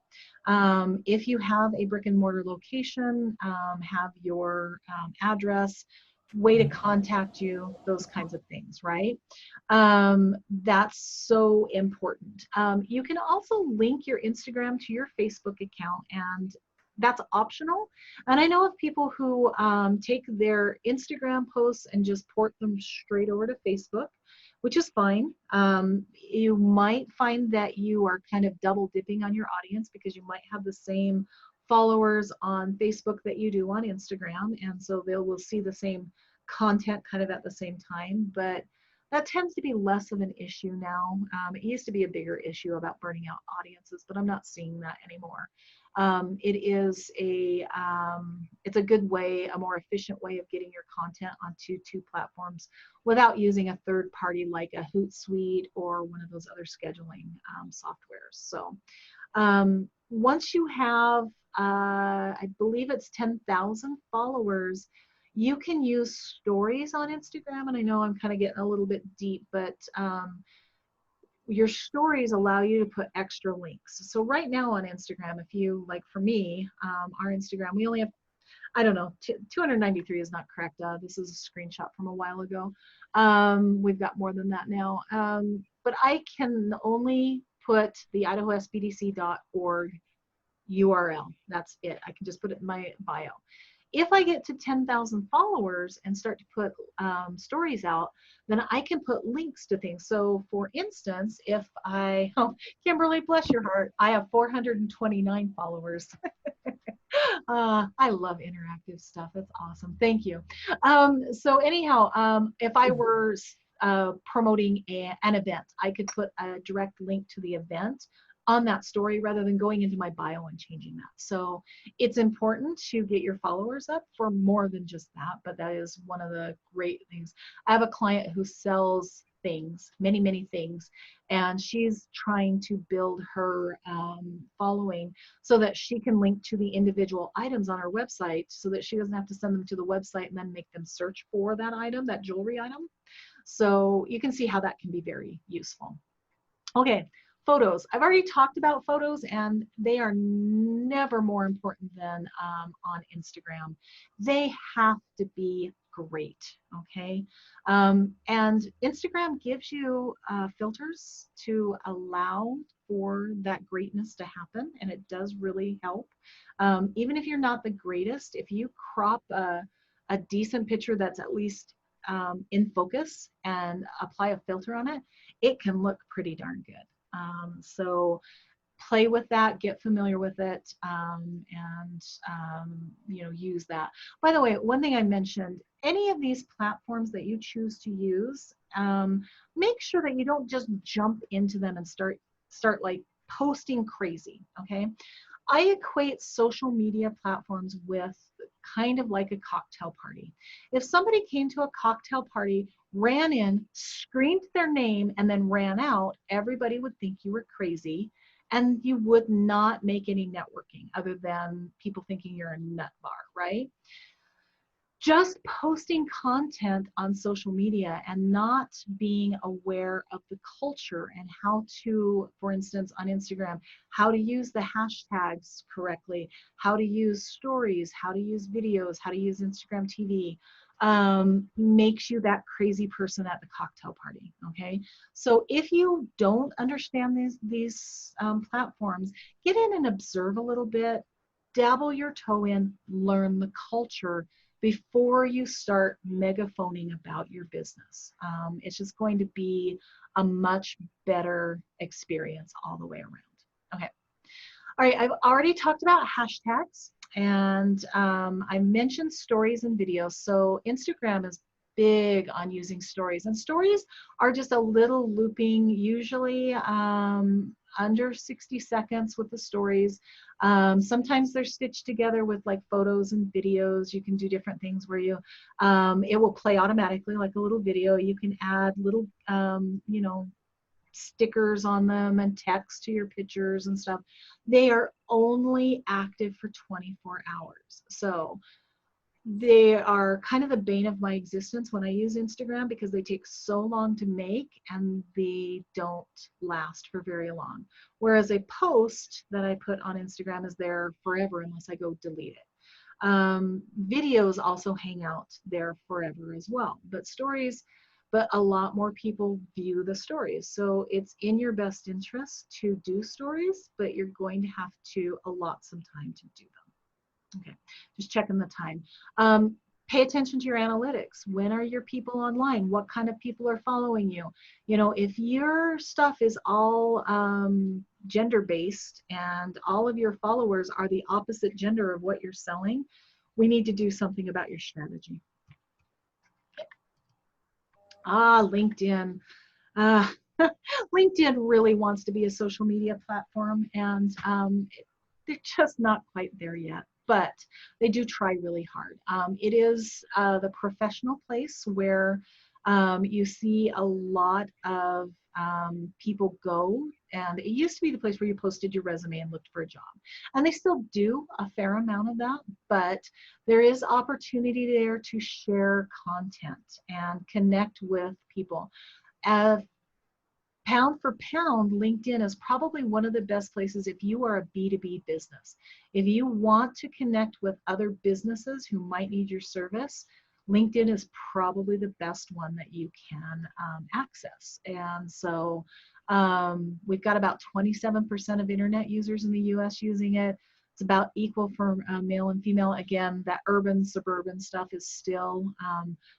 If you have a brick and mortar location, have your address, way to contact you, those kinds of things, right? That's so important. You can also link your Instagram to your Facebook account, and that's optional. And I know of people who take their Instagram posts and just port them straight over to Facebook, which is fine. You might find that you are kind of double dipping on your audience because you might have the same followers on Facebook that you do on Instagram, and so they will see the same content kind of at the same time, but that tends to be less of an issue now. It used to be a bigger issue about burning out audiences, but I'm not seeing that anymore. It's a good way, a more efficient way of getting your content onto two platforms without using a third party like a Hootsuite or one of those other scheduling softwares. So once you have, I believe it's 10,000 followers, you can use stories on Instagram. And I know I'm kind of getting a little bit deep, but your stories allow you to put extra links. So right now on Instagram, if you, like for me, our Instagram, we only have, I don't know, 293 is not correct. This is a screenshot from a while ago. We've got more than that now. But I can only put the IdahoSBDC.org URL. That's it. I can just put it in my bio. If I get to 10,000 followers and start to put stories out, then I can put links to things. So for instance, if Kimberly, bless your heart, I have 429 followers. I love interactive stuff. That's awesome. Thank you. So anyhow, if I were promoting an event. I could put a direct link to the event on that story rather than going into my bio and changing that. So it's important to get your followers up for more than just that, but that is one of the great things. I have a client who sells things, many things, and she's trying to build her following so that she can link to the individual items on her website so that she doesn't have to send them to the website and then make them search for that item, that jewelry item. So you can see how that can be very useful. Okay, photos. I've already talked about photos, and they are never more important than on Instagram. They have to be great, okay? And Instagram gives you filters to allow for that greatness to happen, and it does really help. Even if you're not the greatest, if you crop a decent picture that's at least in focus and apply a filter on it, it can look pretty darn good. So play with that, get familiar with it, and use that. By the way, one thing I mentioned, any of these platforms that you choose to use, make sure that you don't just jump into them and start like posting crazy, okay? I equate social media platforms with kind of like a cocktail party. If somebody came to a cocktail party, ran in, screamed their name, and then ran out, everybody would think you were crazy, and you would not make any networking other than people thinking you're a nut bar, right? Just posting content on social media and not being aware of the culture and how to, for instance, on Instagram, how to use the hashtags correctly, how to use stories, how to use videos, how to use Instagram TV, makes you that crazy person at the cocktail party, okay? So if you don't understand these platforms, get in and observe a little bit, dabble your toe in, learn the culture, before you start megaphoning about your business. It's just going to be a much better experience all the way around. Okay. All right, I've already talked about hashtags, and I mentioned stories and videos. So Instagram is big on using stories, and stories are just a little looping, usually under 60 seconds with the stories. Sometimes they're stitched together with like photos and videos. You can do different things where you, it will play automatically like a little video. You can add little, stickers on them and text to your pictures and stuff. They are only active for 24 hours. So they are kind of the bane of my existence when I use Instagram because they take so long to make and they don't last for very long. Whereas a post that I put on Instagram is there forever unless I go delete it. Videos also hang out there forever as well, but a lot more people view the stories. So it's in your best interest to do stories, but you're going to have to allot some time to do them. Okay, just checking the time. Pay attention to your analytics. When are your people online? What kind of people are following you? You know, if your stuff is all gender-based and all of your followers are the opposite gender of what you're selling, we need to do something about your strategy. LinkedIn. LinkedIn really wants to be a social media platform, and they're just not quite there yet. But they do try really hard. It is the professional place where you see a lot of people go, and it used to be the place where you posted your resume and looked for a job. And they still do a fair amount of that, but there is opportunity there to share content and connect with people. Pound for pound, LinkedIn is probably one of the best places if you are a B2B business. If you want to connect with other businesses who might need your service, LinkedIn is probably the best one that you can access. And so we've got about 27% of internet users in the US using it. It's about equal for male and female. Again, that urban, suburban stuff is still,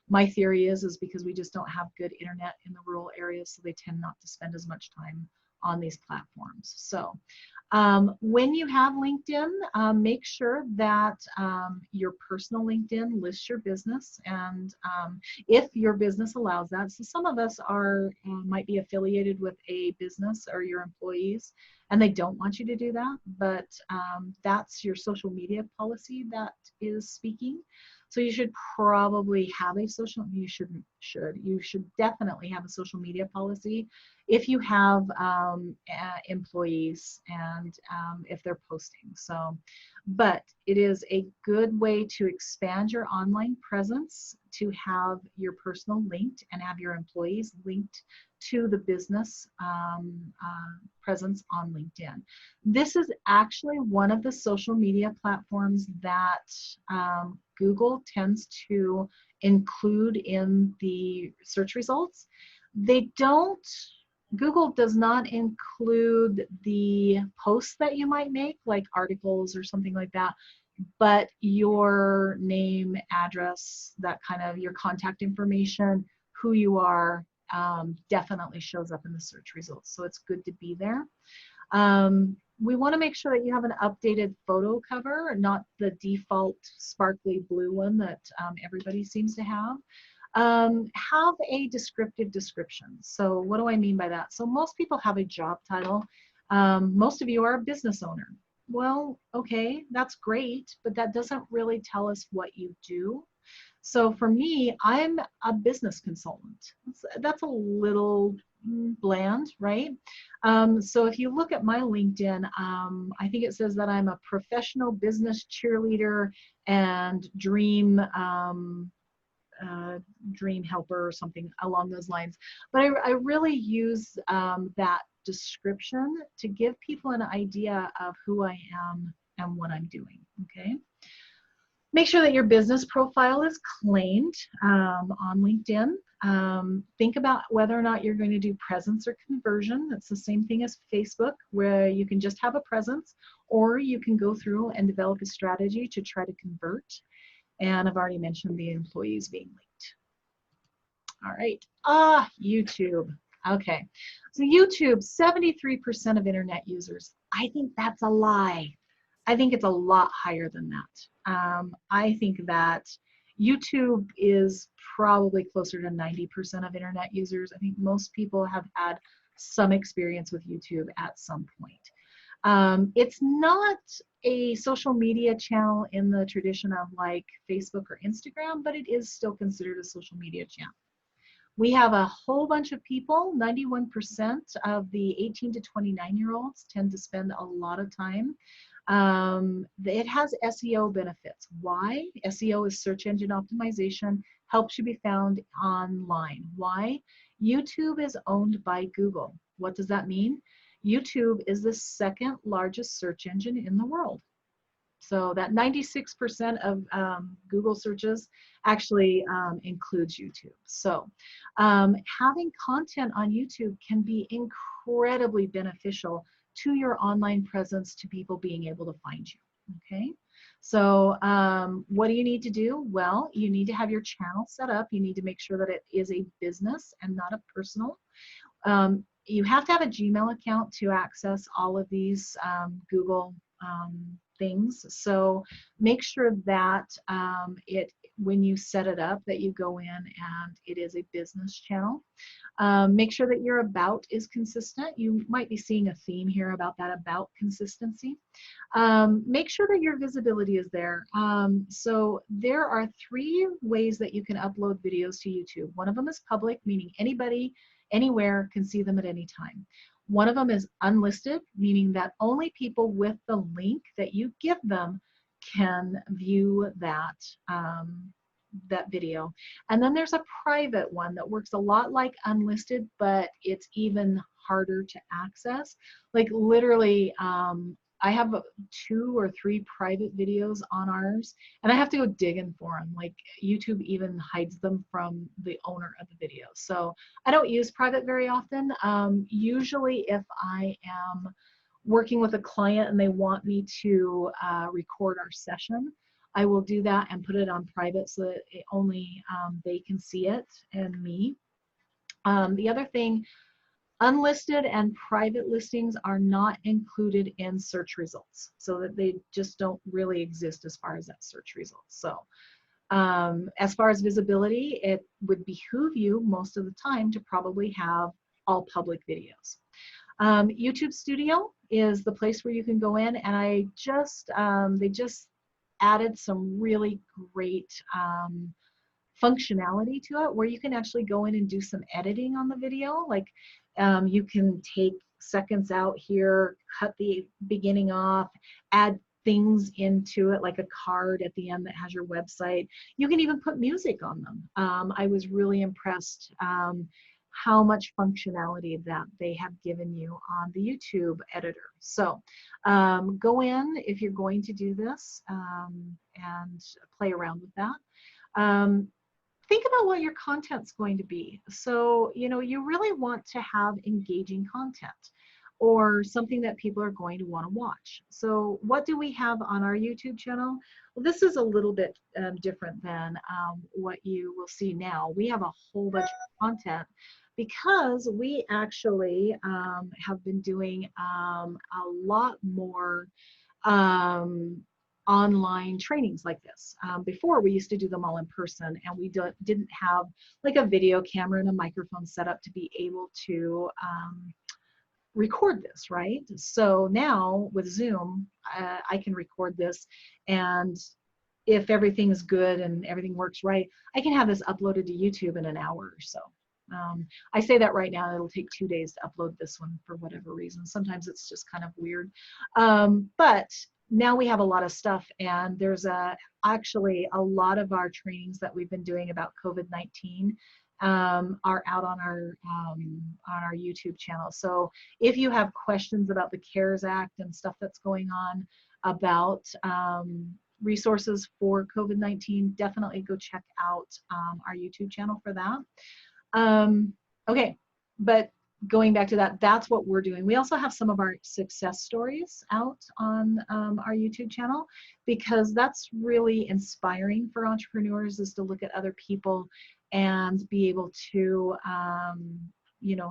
my theory is because we just don't have good internet in the rural areas, so they tend not to spend as much time on these platforms. So When you have LinkedIn, make sure that your personal LinkedIn lists your business, and if your business allows that. So some of us are might be affiliated with a business or your employees, and they don't want you to do that, but that's your social media policy that is speaking. So you should probably have a you should definitely have a social media policy if you have employees and if they're posting. So, but it is a good way to expand your online presence, to have your personal linked and have your employees linked to the business presence on LinkedIn. This is actually one of the social media platforms that Google tends to include in the search results. They don't, Google does not include the posts that you might make, like articles or something like that, but your name, address, that kind of your contact information, who you are, definitely shows up in the search results. So it's good to be there. We want to make sure that you have an updated photo cover, not the default sparkly blue one that everybody seems to have. Have a descriptive description. So what do I mean by that? So most people have a job title. Most of you are a business owner. Well, okay, that's great, but that doesn't really tell us what you do. So for me, I'm a business consultant. That's a little bland, right? So if you look at my LinkedIn, I think it says that I'm a professional business cheerleader and dream helper or something along those lines. But I really use that description to give people an idea of who I am and what I'm doing, okay? Make sure that your business profile is claimed on LinkedIn. Think about whether or not you're going to do presence or conversion. It's the same thing as Facebook, where you can just have a presence, or you can go through and develop a strategy to try to convert. And I've already mentioned the employees being linked. All right. YouTube. Okay. So YouTube, 73% of internet users. I think that's a lie. I think it's a lot higher than that. I think that YouTube is probably closer to 90% of internet users. I think most people have had some experience with YouTube at some point. It's not a social media channel in the tradition of like Facebook or Instagram, but it is still considered a social media channel. We have a whole bunch of people, 91% of the 18 to 29-year-olds tend to spend a lot of time. It has SEO benefits. Why? SEO is search engine optimization, helps you be found online. Why? YouTube is owned by Google. What does that mean? YouTube is the second largest search engine in the world. So that 96% of Google searches actually includes YouTube. So having content on YouTube can be incredibly beneficial to your online presence, to people being able to find you, okay? So what do you need to do? Well, you need to have your channel set up. You need to make sure that it is a business and not a personal. You have to have a Gmail account to access all of these Google things. So make sure that when you set it up, that you go in and it is a business channel. Make sure that your about is consistent. You might be seeing a theme here about that about consistency. Make sure that your visibility is there. So there are 3 ways that you can upload videos to YouTube. One of them is public, meaning anybody, anywhere can see them at any time. One of them is unlisted, meaning that only people with the link that you give them can view that, that video. And then there's a private one that works a lot like unlisted, but it's even harder to access. Like literally, I have 2 or 3 private videos on ours, and I have to go digging for them. Like YouTube even hides them from the owner of the video. So I don't use private very often. Usually if I am working with a client and they want me to record our session, I will do that and put it on private so that only they can see it and me. The other thing Unlisted and private listings are not included in search results, so that they just don't really exist as far as that search results. So as far as visibility, it would behoove you most of the time to probably have all public videos. YouTube Studio is the place where you can go in, and they just added some really great functionality to it where you can actually go in and do some editing on the video. Like you can take seconds out here, cut the beginning off, add things into it like a card at the end that has your website. You can even put music on them. I was really impressed how much functionality that they have given you on the YouTube editor. So go in if you're going to do this and play around with that. Think about what your content's going to be. So, you really want to have engaging content or something that people are going to want to watch. So what do we have on our YouTube channel? Well, this is a little bit different than what you will see now. We have a whole bunch of content because we actually have been doing a lot more online trainings like this. Before, we used to do them all in person, and we didn't have like a video camera and a microphone set up to be able to record this, right? So now with Zoom, I can record this, and if everything is good and everything works right, I can have this uploaded to YouTube in an hour or so. I say that right now, it'll take 2 days to upload this one for whatever reason. Sometimes it's just kind of weird. But now we have a lot of stuff, and there's actually a lot of our trainings that we've been doing about COVID-19 are out on our YouTube channel. So if you have questions about the CARES Act and stuff that's going on about resources for COVID-19, definitely go check out our YouTube channel for that. Okay, but going back to that, that's what we're doing. We also have some of our success stories out on our YouTube channel, because that's really inspiring for entrepreneurs, is to look at other people and be able to,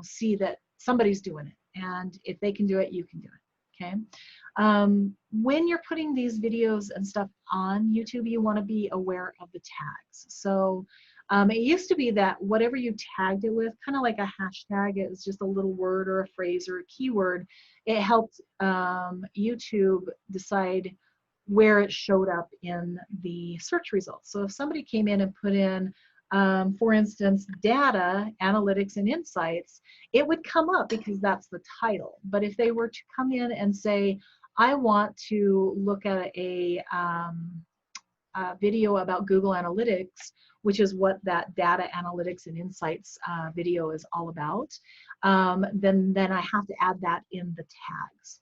see that somebody's doing it. And if they can do it, you can do it, okay? When you're putting these videos and stuff on YouTube, you want to be aware of the tags. So it used to be that whatever you tagged it with, kind of like a hashtag, it was just a little word or a phrase or a keyword, it helped YouTube decide where it showed up in the search results. So if somebody came in and put in, for instance, data, analytics, and insights, it would come up because that's the title. But if they were to come in and say, I want to look at a video about Google Analytics, which is what that data analytics and insights video is all about, then I have to add that in the tags.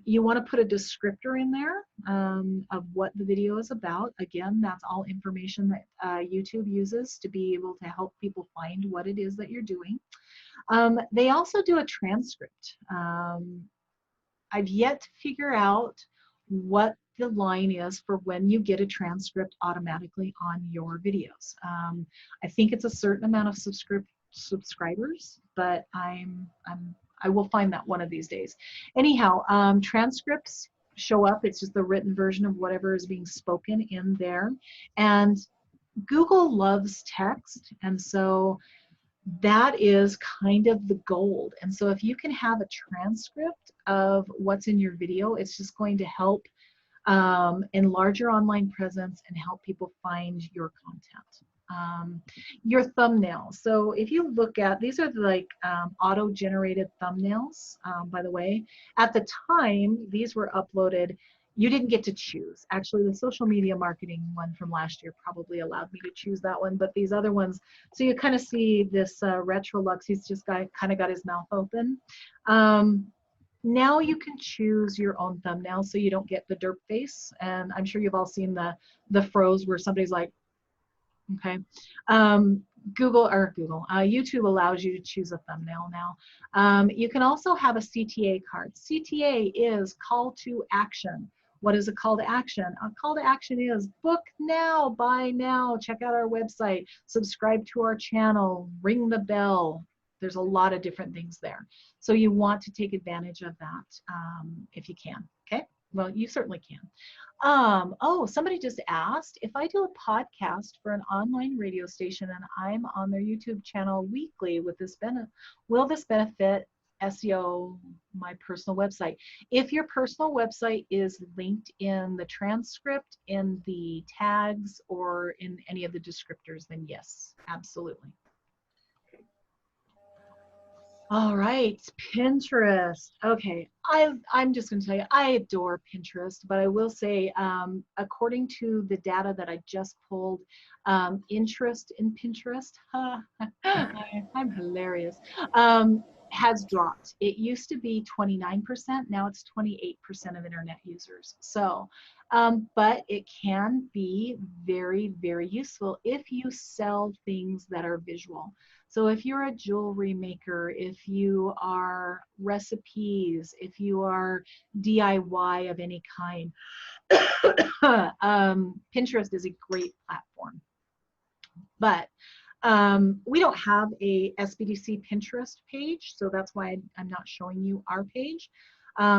You want to put a descriptor in there of what the video is about. Again, that's all information that YouTube uses to be able to help people find what it is that you're doing. They also do a transcript. I've yet to figure out what the line is for when you get a transcript automatically on your videos. I think it's a certain amount of subscribers, but I will find that one of these days. Anyhow, transcripts show up. It's just the written version of whatever is being spoken in there. And Google loves text, and so that is kind of the gold. And so if you can have a transcript of what's in your video, it's just going to help enlarge your online presence and help people find your content. Your thumbnails. So if you look at, these are like auto-generated thumbnails, by the way. At the time these were uploaded, you didn't get to choose. Actually, the social media marketing one from last year probably allowed me to choose that one, but these other ones, so you kind of see this Retrolux, he's just kind of got his mouth open. Now you can choose your own thumbnail so you don't get the derp face. And I'm sure you've all seen the froze where somebody's like, okay. YouTube allows you to choose a thumbnail now. You can also have a CTA card. CTA is call to action. What is a call to action? A call to action is book now, buy now, check out our website, subscribe to our channel, ring the bell, There's a lot of different things there. So you want to take advantage of that if you can, okay? Well, you certainly can. Oh, somebody just asked, if I do a podcast for an online radio station and I'm on their YouTube channel weekly, will this benefit SEO my personal website? If your personal website is linked in the transcript, in the tags, or in any of the descriptors, then yes, absolutely. All right, Pinterest. Okay, I'm just going to tell you, I adore Pinterest, but I will say, according to the data that I just pulled, interest in Pinterest, I'm hilarious, has dropped. It used to be 29%, now it's 28% of internet users. So, but it can be very, very useful if you sell things that are visual. So if you're a jewelry maker, if you are recipes, if you are DIY of any kind, Pinterest is a great platform. But we don't have a SBDC Pinterest page, so that's why I'm not showing you our page,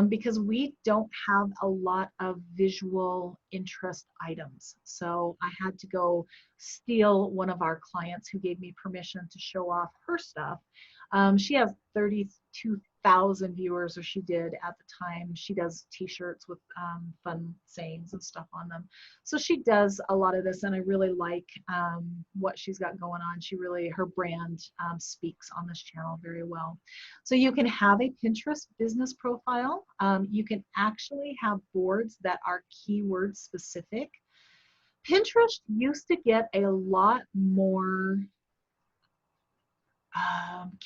because we don't have a lot of visual interest items. So I had to go steal one of our clients who gave me permission to show off her stuff. She has 32,000 viewers, or she did at the time. She does t-shirts with fun sayings and stuff on them. So she does a lot of this, and I really like what she's got going on. Her brand speaks on this channel very well. So you can have a Pinterest business profile. You can actually have boards that are keyword specific. Pinterest used to get a lot more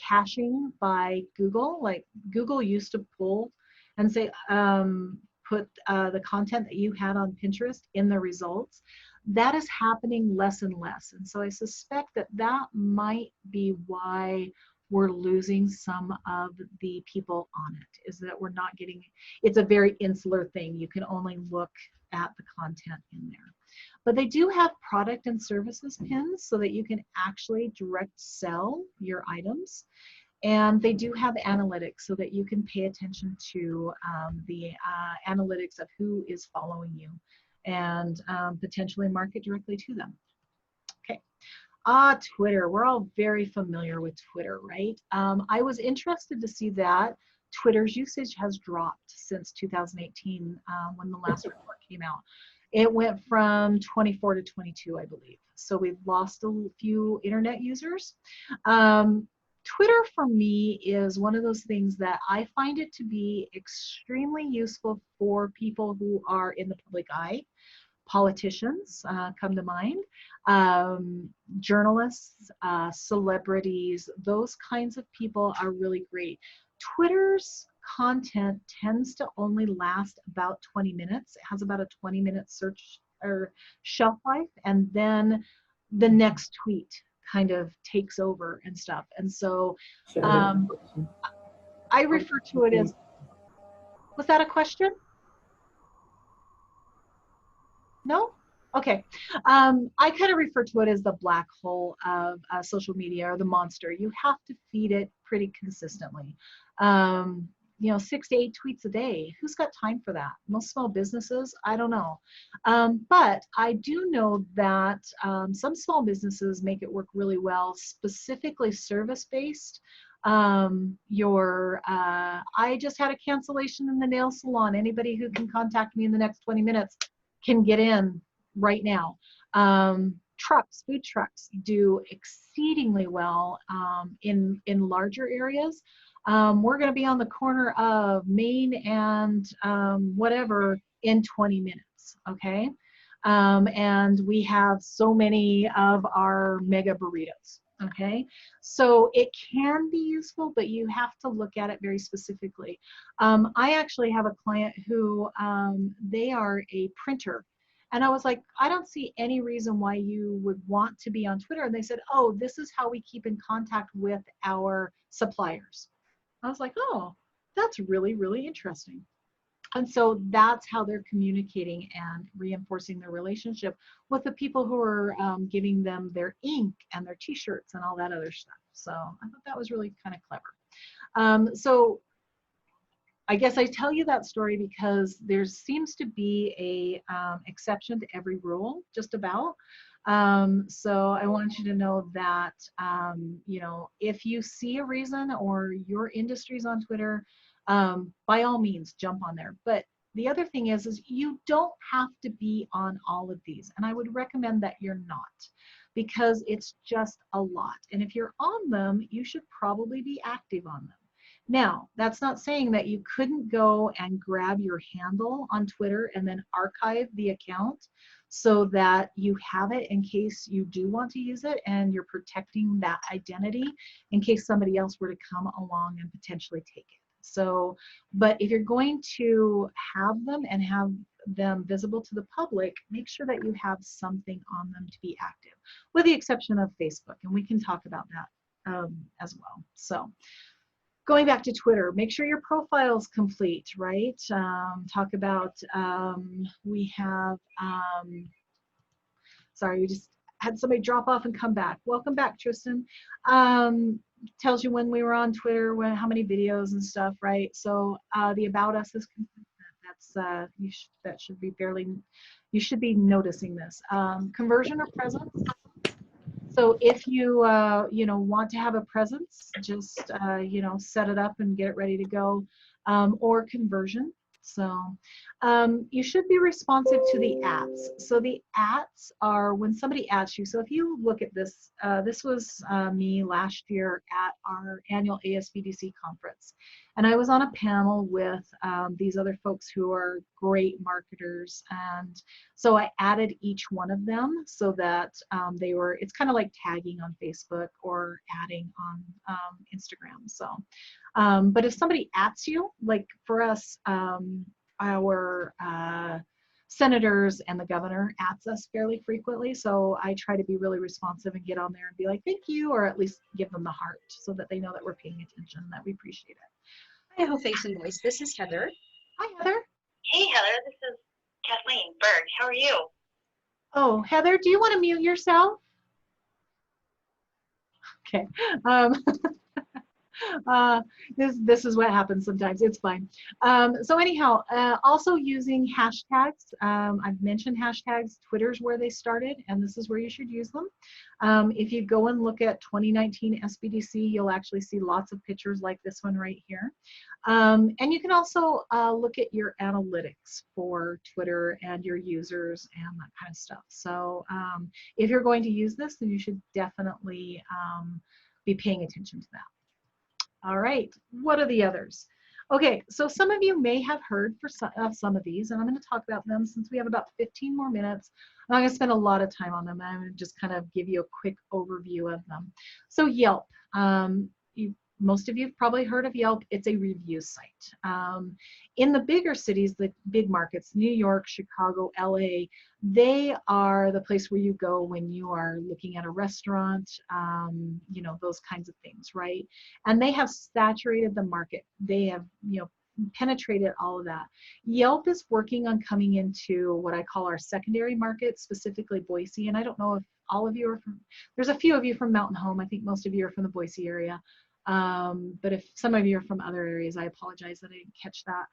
caching by Google. Like Google used to pull and say, put the content that you had on Pinterest in the results. That is happening less and less. And so I suspect that that might be why we're losing some of the people on it, is that we're not getting, it's a very insular thing. You can only look at the content in there. But they do have product and services pins so that you can actually direct sell your items. And they do have analytics so that you can pay attention to the analytics of who is following you and potentially market directly to them. Okay. Twitter. We're all very familiar with Twitter, right? I was interested to see that Twitter's usage has dropped since 2018 when the last report came out. It went from 24 to 22, I believe. So we've lost a few internet users. Twitter for me is one of those things that I find it to be extremely useful for people who are in the public eye. Politicians come to mind, journalists, celebrities, those kinds of people are really great. Twitter's content tends to only last about 20 minutes. It has about a 20-minute search or shelf life, and then the next tweet kind of takes over and stuff. And so I refer to it as, was that a question? No? Okay. I kind of refer to it as the black hole of social media, or the monster. You have to feed it pretty consistently. 6 to 8 tweets a day. Who's got time for that? Most small businesses, I don't know. But I do know that some small businesses make it work really well, specifically service-based. I just had a cancellation in the nail salon. Anybody who can contact me in the next 20 minutes can get in right now. Food trucks do exceedingly well in larger areas. We're going to be on the corner of Main and whatever in 20 minutes, okay? And we have so many of our mega burritos, okay? So it can be useful, but you have to look at it very specifically. I actually have a client who, they are a printer. And I was like, I don't see any reason why you would want to be on Twitter. And they said, oh, this is how we keep in contact with our suppliers. I was like, oh, that's really, really interesting. And so that's how they're communicating and reinforcing their relationship with the people who are giving them their ink and their t-shirts and all that other stuff. So I thought that was really kind of clever. So I guess I tell you that story because there seems to be a exception to every rule, just about. So I want you to know that, you know, if you see a reason or your industry's on Twitter, by all means, jump on there. But the other thing is you don't have to be on all of these. And I would recommend that you're not, because it's just a lot. And if you're on them, you should probably be active on them. Now, that's not saying that you couldn't go and grab your handle on Twitter and then archive the account so that you have it in case you do want to use it and you're protecting that identity in case somebody else were to come along and potentially take it. So, but if you're going to have them and have them visible to the public, make sure that you have something on them to be active, with the exception of Facebook, and we can talk about that as well. So, going back to Twitter, make sure your profile is complete, right? Talk about, we have, sorry, we just had somebody drop off and come back. Welcome back, Tristan. Tells you when we were on Twitter, how many videos and stuff, right? So the About Us is complete. That's, that should be fairly, you should be noticing this. Conversion or presence. So if you, you know, want to have a presence, just, you know, set it up and get it ready to go, or conversion. So you should be responsive to the ads. So the ads are when somebody adds you. So if you look at this, this was me last year at our annual ASBDC conference. And I was on a panel with these other folks who are great marketers. And so I added each one of them so that they were, it's kind of like tagging on Facebook or adding on Instagram. So, but if somebody ats you, like for us, our senators and the governor ats us fairly frequently. So I try to be really responsive and get on there and be like, thank you, or at least give them the heart so that they know that we're paying attention, that we appreciate it. Idaho Face and Voice. This is Heather. Hi, Heather. Hey, Heather. This is Kathleen Berg. How are you? Oh, Heather, do you want to mute yourself? Okay. This is what happens sometimes. It's fine. So anyhow, also using hashtags. I've mentioned hashtags. Twitter's where they started, and this is where you should use them. If you go and look at 2019 SBDC, you'll actually see lots of pictures like this one right here. And you can also look at your analytics for Twitter and your users and that kind of stuff. So if you're going to use this, then you should definitely be paying attention to that. All right, what are the others? Okay, so some of you may have heard of some of these, and I'm going to talk about them since we have about 15 more minutes. I'm going to spend a lot of time on them. I'm going to just kind of give you a quick overview of them. So Yelp, most of you have probably heard of Yelp. It's a review site. In the bigger cities, the big markets, New York, Chicago, LA, they are the place where you go when you are looking at a restaurant, you know, those kinds of things, right? And they have saturated the market. They have, you know, penetrated all of that. Yelp is working on coming into what I call our secondary market, specifically Boise. And I don't know if all of you are from, there's a few of you from Mountain Home. I think most of you are from the Boise area. But if some of you are from other areas, I apologize that I didn't catch that.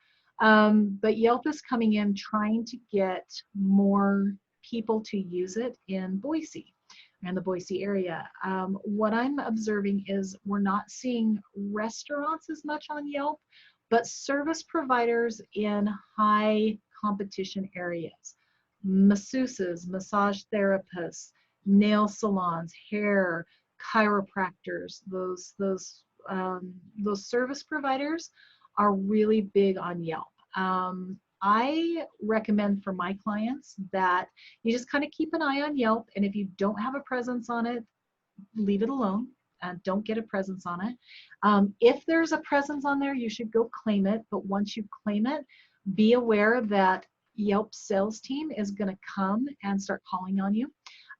But Yelp is coming in trying to get more people to use it in Boise and the Boise area. What I'm observing is we're not seeing restaurants as much on Yelp, but service providers in high competition areas. Masseuses, massage therapists, nail salons, hair, chiropractors, those service providers are really big on Yelp. I recommend for my clients that you just kind of keep an eye on Yelp, and if you don't have a presence on it, leave it alone and don't get a presence on it. If there's a presence on there, you should go claim it, but once you claim it, be aware that Yelp sales team is going to come and start calling on you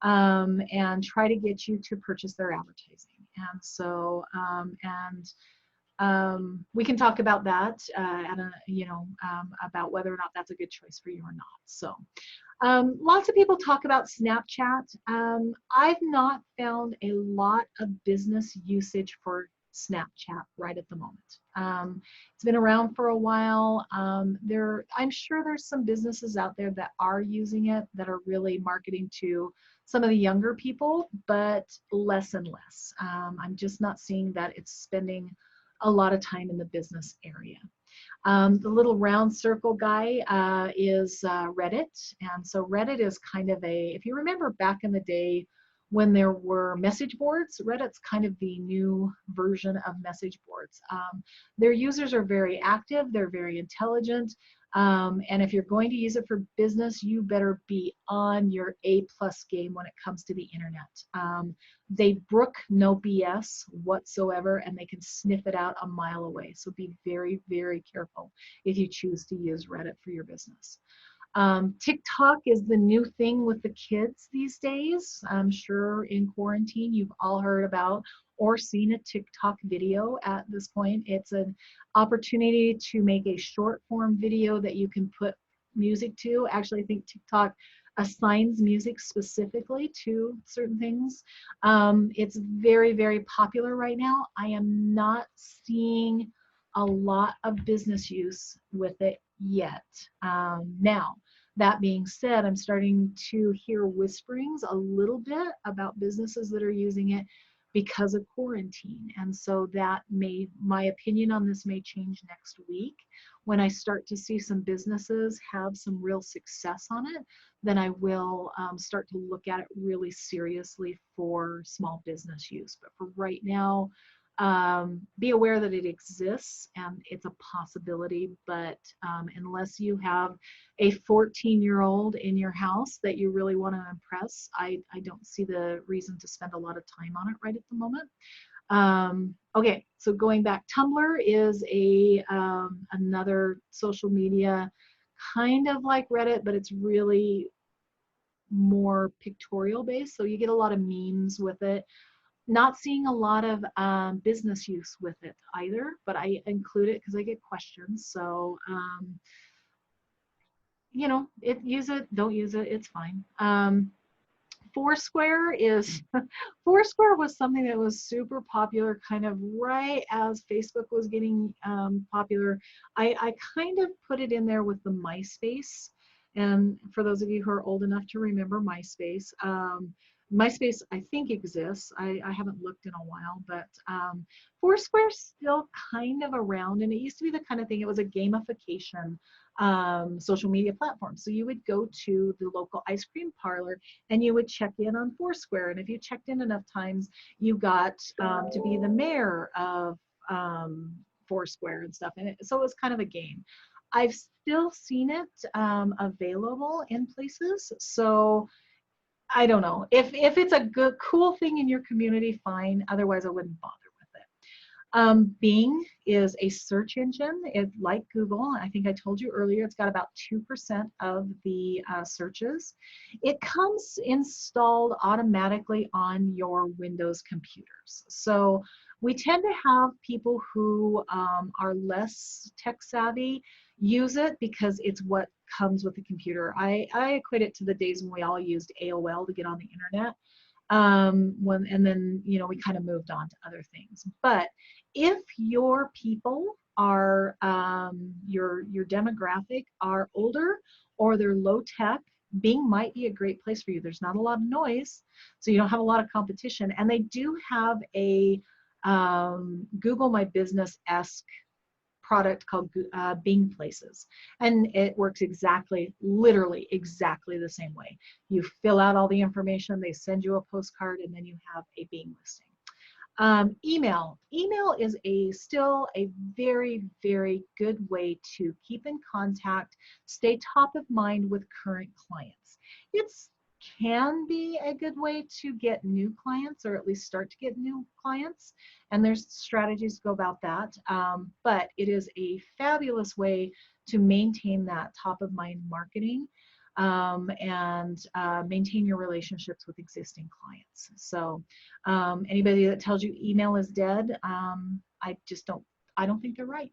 and try to get you to purchase their advertising. And so, we can talk about that, you know, about whether or not that's a good choice for you or not. So, Lots of people talk about Snapchat. I've not found a lot of business usage for Snapchat right at the moment. It's been around for a while. I'm sure there's some businesses out there that are using it, that are really marketing to some of the younger people, but less and less. I'm just not seeing that it's spending a lot of time in the business area. The little round circle guy is Reddit. And so Reddit is kind of if you remember back in the day when there were message boards, Reddit's kind of the new version of message boards. Their users are very active, they're very intelligent, and if you're going to use it for business, you better be on your A+ game when it comes to the internet. They brook no BS whatsoever, and they can sniff it out a mile away. So be very, very careful if you choose to use Reddit for your business. TikTok is the new thing with the kids these days. I'm sure in quarantine you've all heard about or seen a TikTok video at this point. It's an opportunity to make a short form video that you can put music to. Actually, I think TikTok assigns music specifically to certain things. It's very, very popular right now. I am not seeing a lot of business use with it yet. Now, that being said, I'm starting to hear whisperings a little bit about businesses that are using it because of quarantine. And so my opinion on this may change next week. When I start to see some businesses have some real success on it, then I will start to look at it really seriously for small business use. But for right now, be aware that it exists and it's a possibility, but unless you have a 14-year-old in your house that you really want to impress, I don't see the reason to spend a lot of time on it right at the moment. Okay, so going back, Tumblr is another social media kind of like Reddit, but it's really more pictorial based, so you get a lot of memes with it. Not seeing a lot of business use with it either, but I include it because I get questions. So, you know, use it, don't use it, it's fine. Foursquare Foursquare was something that was super popular kind of right as Facebook was getting popular. I kind of put it in there with the MySpace. And for those of you who are old enough to remember MySpace, MySpace, I think, exists. I haven't looked in a while, but Foursquare's still kind of around, and it used to be the kind of thing, it was a gamification social media platform. So you would go to the local ice cream parlor and you would check in on Foursquare, and if you checked in enough times, you got to be the mayor of Foursquare and stuff. And so it was kind of a game. I've still seen it available in places, so I don't know. If it's a good, cool thing in your community, fine. Otherwise, I wouldn't bother with it. Bing is a search engine. It's like Google. I think I told you earlier, it's got about 2% of the searches. It comes installed automatically on your Windows computers. So we tend to have people who are less tech savvy use it because it's what comes with the computer. I equate it to the days when we all used AOL to get on the internet. And then, you know, we kind of moved on to other things. But if your people are, your demographic are older or they're low tech, Bing might be a great place for you. There's not a lot of noise, so you don't have a lot of competition. And they do have a Google My Business-esque product called Bing Places, and it works literally exactly the same way. You fill out all the information, they send you a postcard, and then you have a Bing listing. Email is still a very, very good way to keep in contact, stay top of mind with current clients. It's can be a good way to get new clients, or at least start to get new clients, and there's strategies to go about that, but it is a fabulous way to maintain that top of mind marketing and maintain your relationships with existing clients. So anybody that tells you email is dead, I don't think they're right.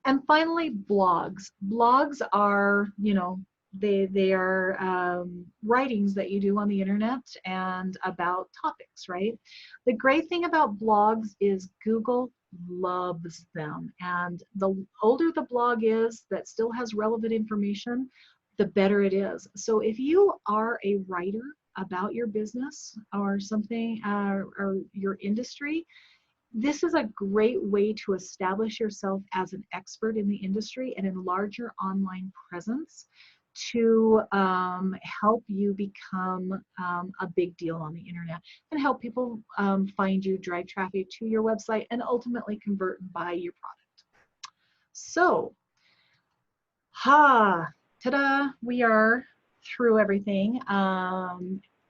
And finally, blogs. Blogs are, you know, they are writings that you do on the internet and about topics, right? The great thing about blogs is Google loves them, and the older the blog is that still has relevant information, the better it is. So if you are a writer about your business or something, or your industry, this is a great way to establish yourself as an expert in the industry and enlarge your online presence to help you become a big deal on the internet and help people find you, drive traffic to your website, and ultimately convert and buy your product. So, ta-da, we are through everything.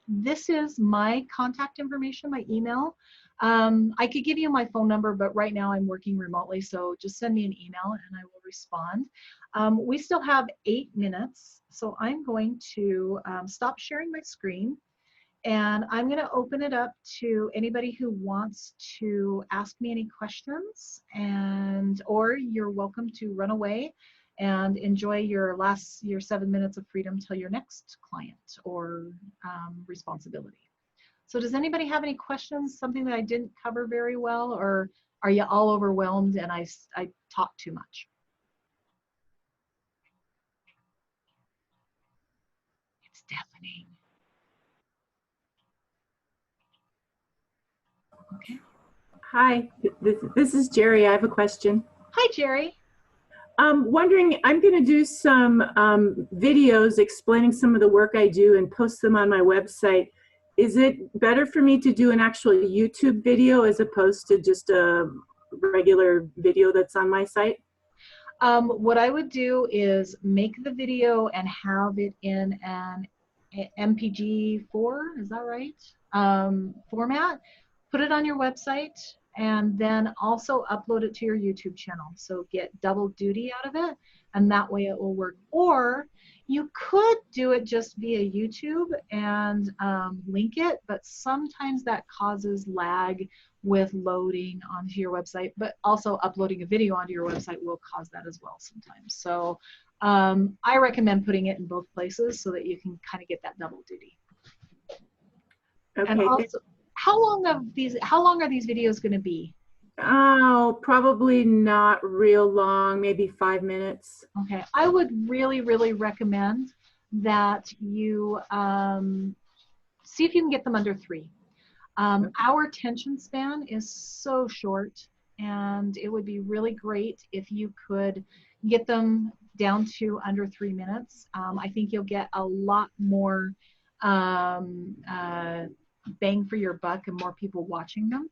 This is my contact information, my email. I could give you my phone number, but right now I'm working remotely, so just send me an email and I will respond. We still have 8 minutes, so I'm going to stop sharing my screen, and I'm going to open it up to anybody who wants to ask me any questions, or you're welcome to run away and enjoy your 7 minutes of freedom till your next client or responsibility. So does anybody have any questions, something that I didn't cover very well, or are you all overwhelmed and I talked too much? It's deafening. Okay. Hi, this is Jerry. I have a question. Hi, Jerry. Wondering, I'm going to do some videos explaining some of the work I do and post them on my website. Is it better for me to do an actual YouTube video as opposed to just a regular video that's on my site? What I would do is make the video and have it in an MPG4, is that right? Format. Put it on your website and then also upload it to your YouTube channel. So get double duty out of it, and that way it will work. Or you could do it just via YouTube and link it, but sometimes that causes lag with loading onto your website, but also uploading a video onto your website will cause that as well sometimes. So I recommend putting it in both places so that you can kind of get that double duty. Okay. And also, how long are these videos going to be? Oh, probably not real long, maybe 5 minutes. Okay, I would really, really recommend that you see if you can get them under 3. Our attention span is so short, and it would be really great if you could get them down to under 3 minutes. I think you'll get a lot more bang for your buck and more people watching them.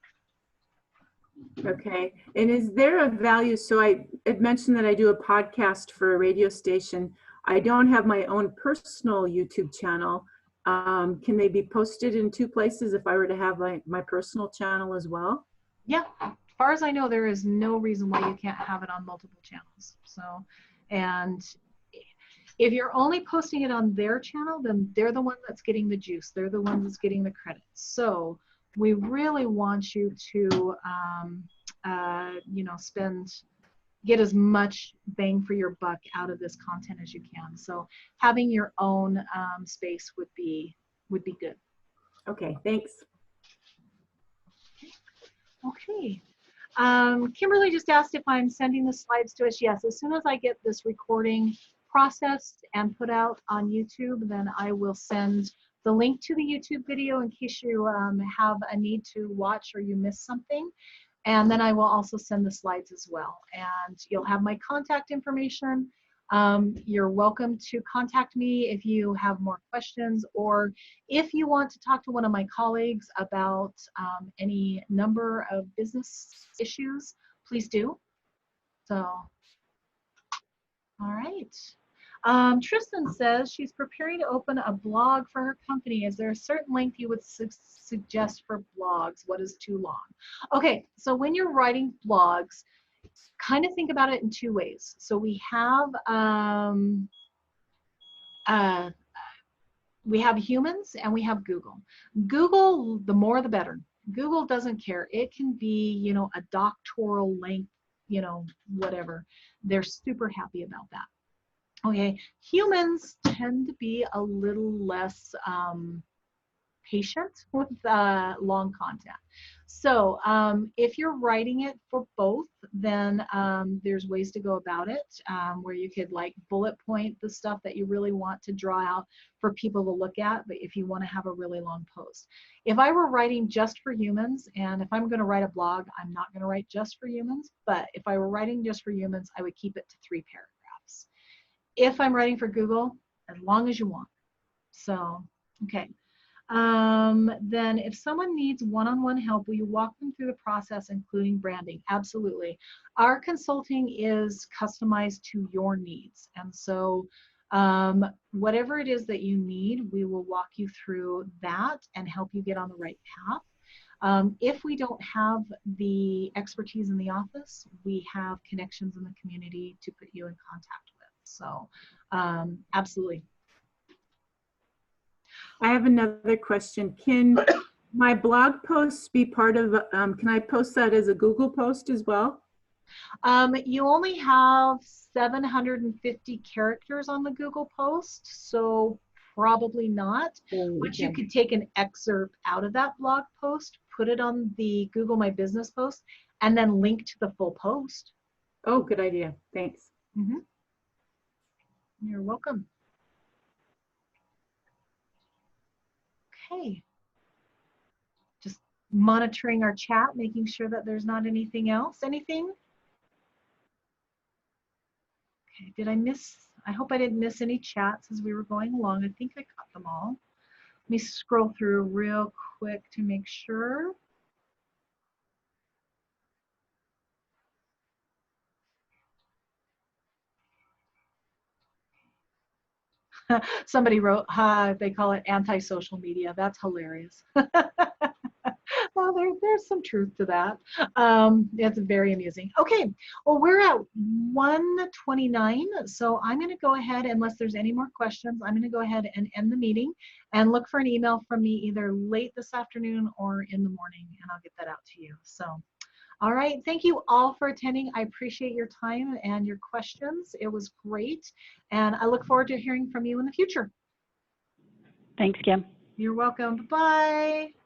Okay, and is there a value? So I had mentioned that I do a podcast for a radio station. I don't have my own personal YouTube channel. Can they be posted in 2 places if I were to have my personal channel as well? Yeah, as far as I know, there is no reason why you can't have it on multiple channels. So, and if you're only posting it on their channel, then they're the one that's getting the juice. They're the one that's getting the credit. So we really want you to, get as much bang for your buck out of this content as you can. So having your own space would be good. Okay, thanks. Okay. Kimberly just asked if I'm sending the slides to us. Yes, as soon as I get this recording processed and put out on YouTube, then I will send the link to the YouTube video in case you have a need to watch or you miss something. And then I will also send the slides as well. And you'll have my contact information. You're welcome to contact me if you have more questions, or if you want to talk to one of my colleagues about any number of business issues, please do. So, all right. Tristan says she's preparing to open a blog for her company. Is there a certain length you would suggest for blogs? What is too long? Okay, so when you're writing blogs, kind of think about it in 2 ways. So we have humans and we have Google. Google, the more the better. Google doesn't care. It can be, a doctoral length, whatever. They're super happy about that. Okay, humans tend to be a little less patient with long content. So if you're writing it for both, then there's ways to go about it where you could like bullet point the stuff that you really want to draw out for people to look at, but if you want to have a really long post. If I were writing just for humans, and if I'm going to write a blog, I'm not going to write just for humans, but if I were writing just for humans, I would keep it to 3 paragraphs. If I'm writing for Google, as long as you want. So, okay. Then if someone needs one-on-one help, will you walk them through the process, including branding? Absolutely. Our consulting is customized to your needs. And so whatever it is that you need, we will walk you through that and help you get on the right path. If we don't have the expertise in the office, we have connections in the community to put you in contact with. So absolutely. I have another question. Can my blog posts be part of, can I post that as a Google post as well? You only have 750 characters on the Google post, so probably not. But you could take an excerpt out of that blog post, put it on the Google My Business post, and then link to the full post. Oh, good idea. Thanks. Mm-hmm. You're welcome. Okay. Just monitoring our chat, making sure that there's not anything else. Anything? Okay, did I miss? I hope I didn't miss any chats as we were going along. I think I caught them all. Let me scroll through real quick to make sure. Somebody wrote, they call it anti-social media. That's hilarious. Well, there's some truth to that. It's very amusing. Okay, well, we're at 1:29, so I'm going to go ahead, unless there's any more questions, I'm going to go ahead and end the meeting and look for an email from me either late this afternoon or in the morning, and I'll get that out to you. So, all right, thank you all for attending. I appreciate your time and your questions. It was great, and I look forward to hearing from you in the future. Thanks, Kim. You're welcome. Bye-bye.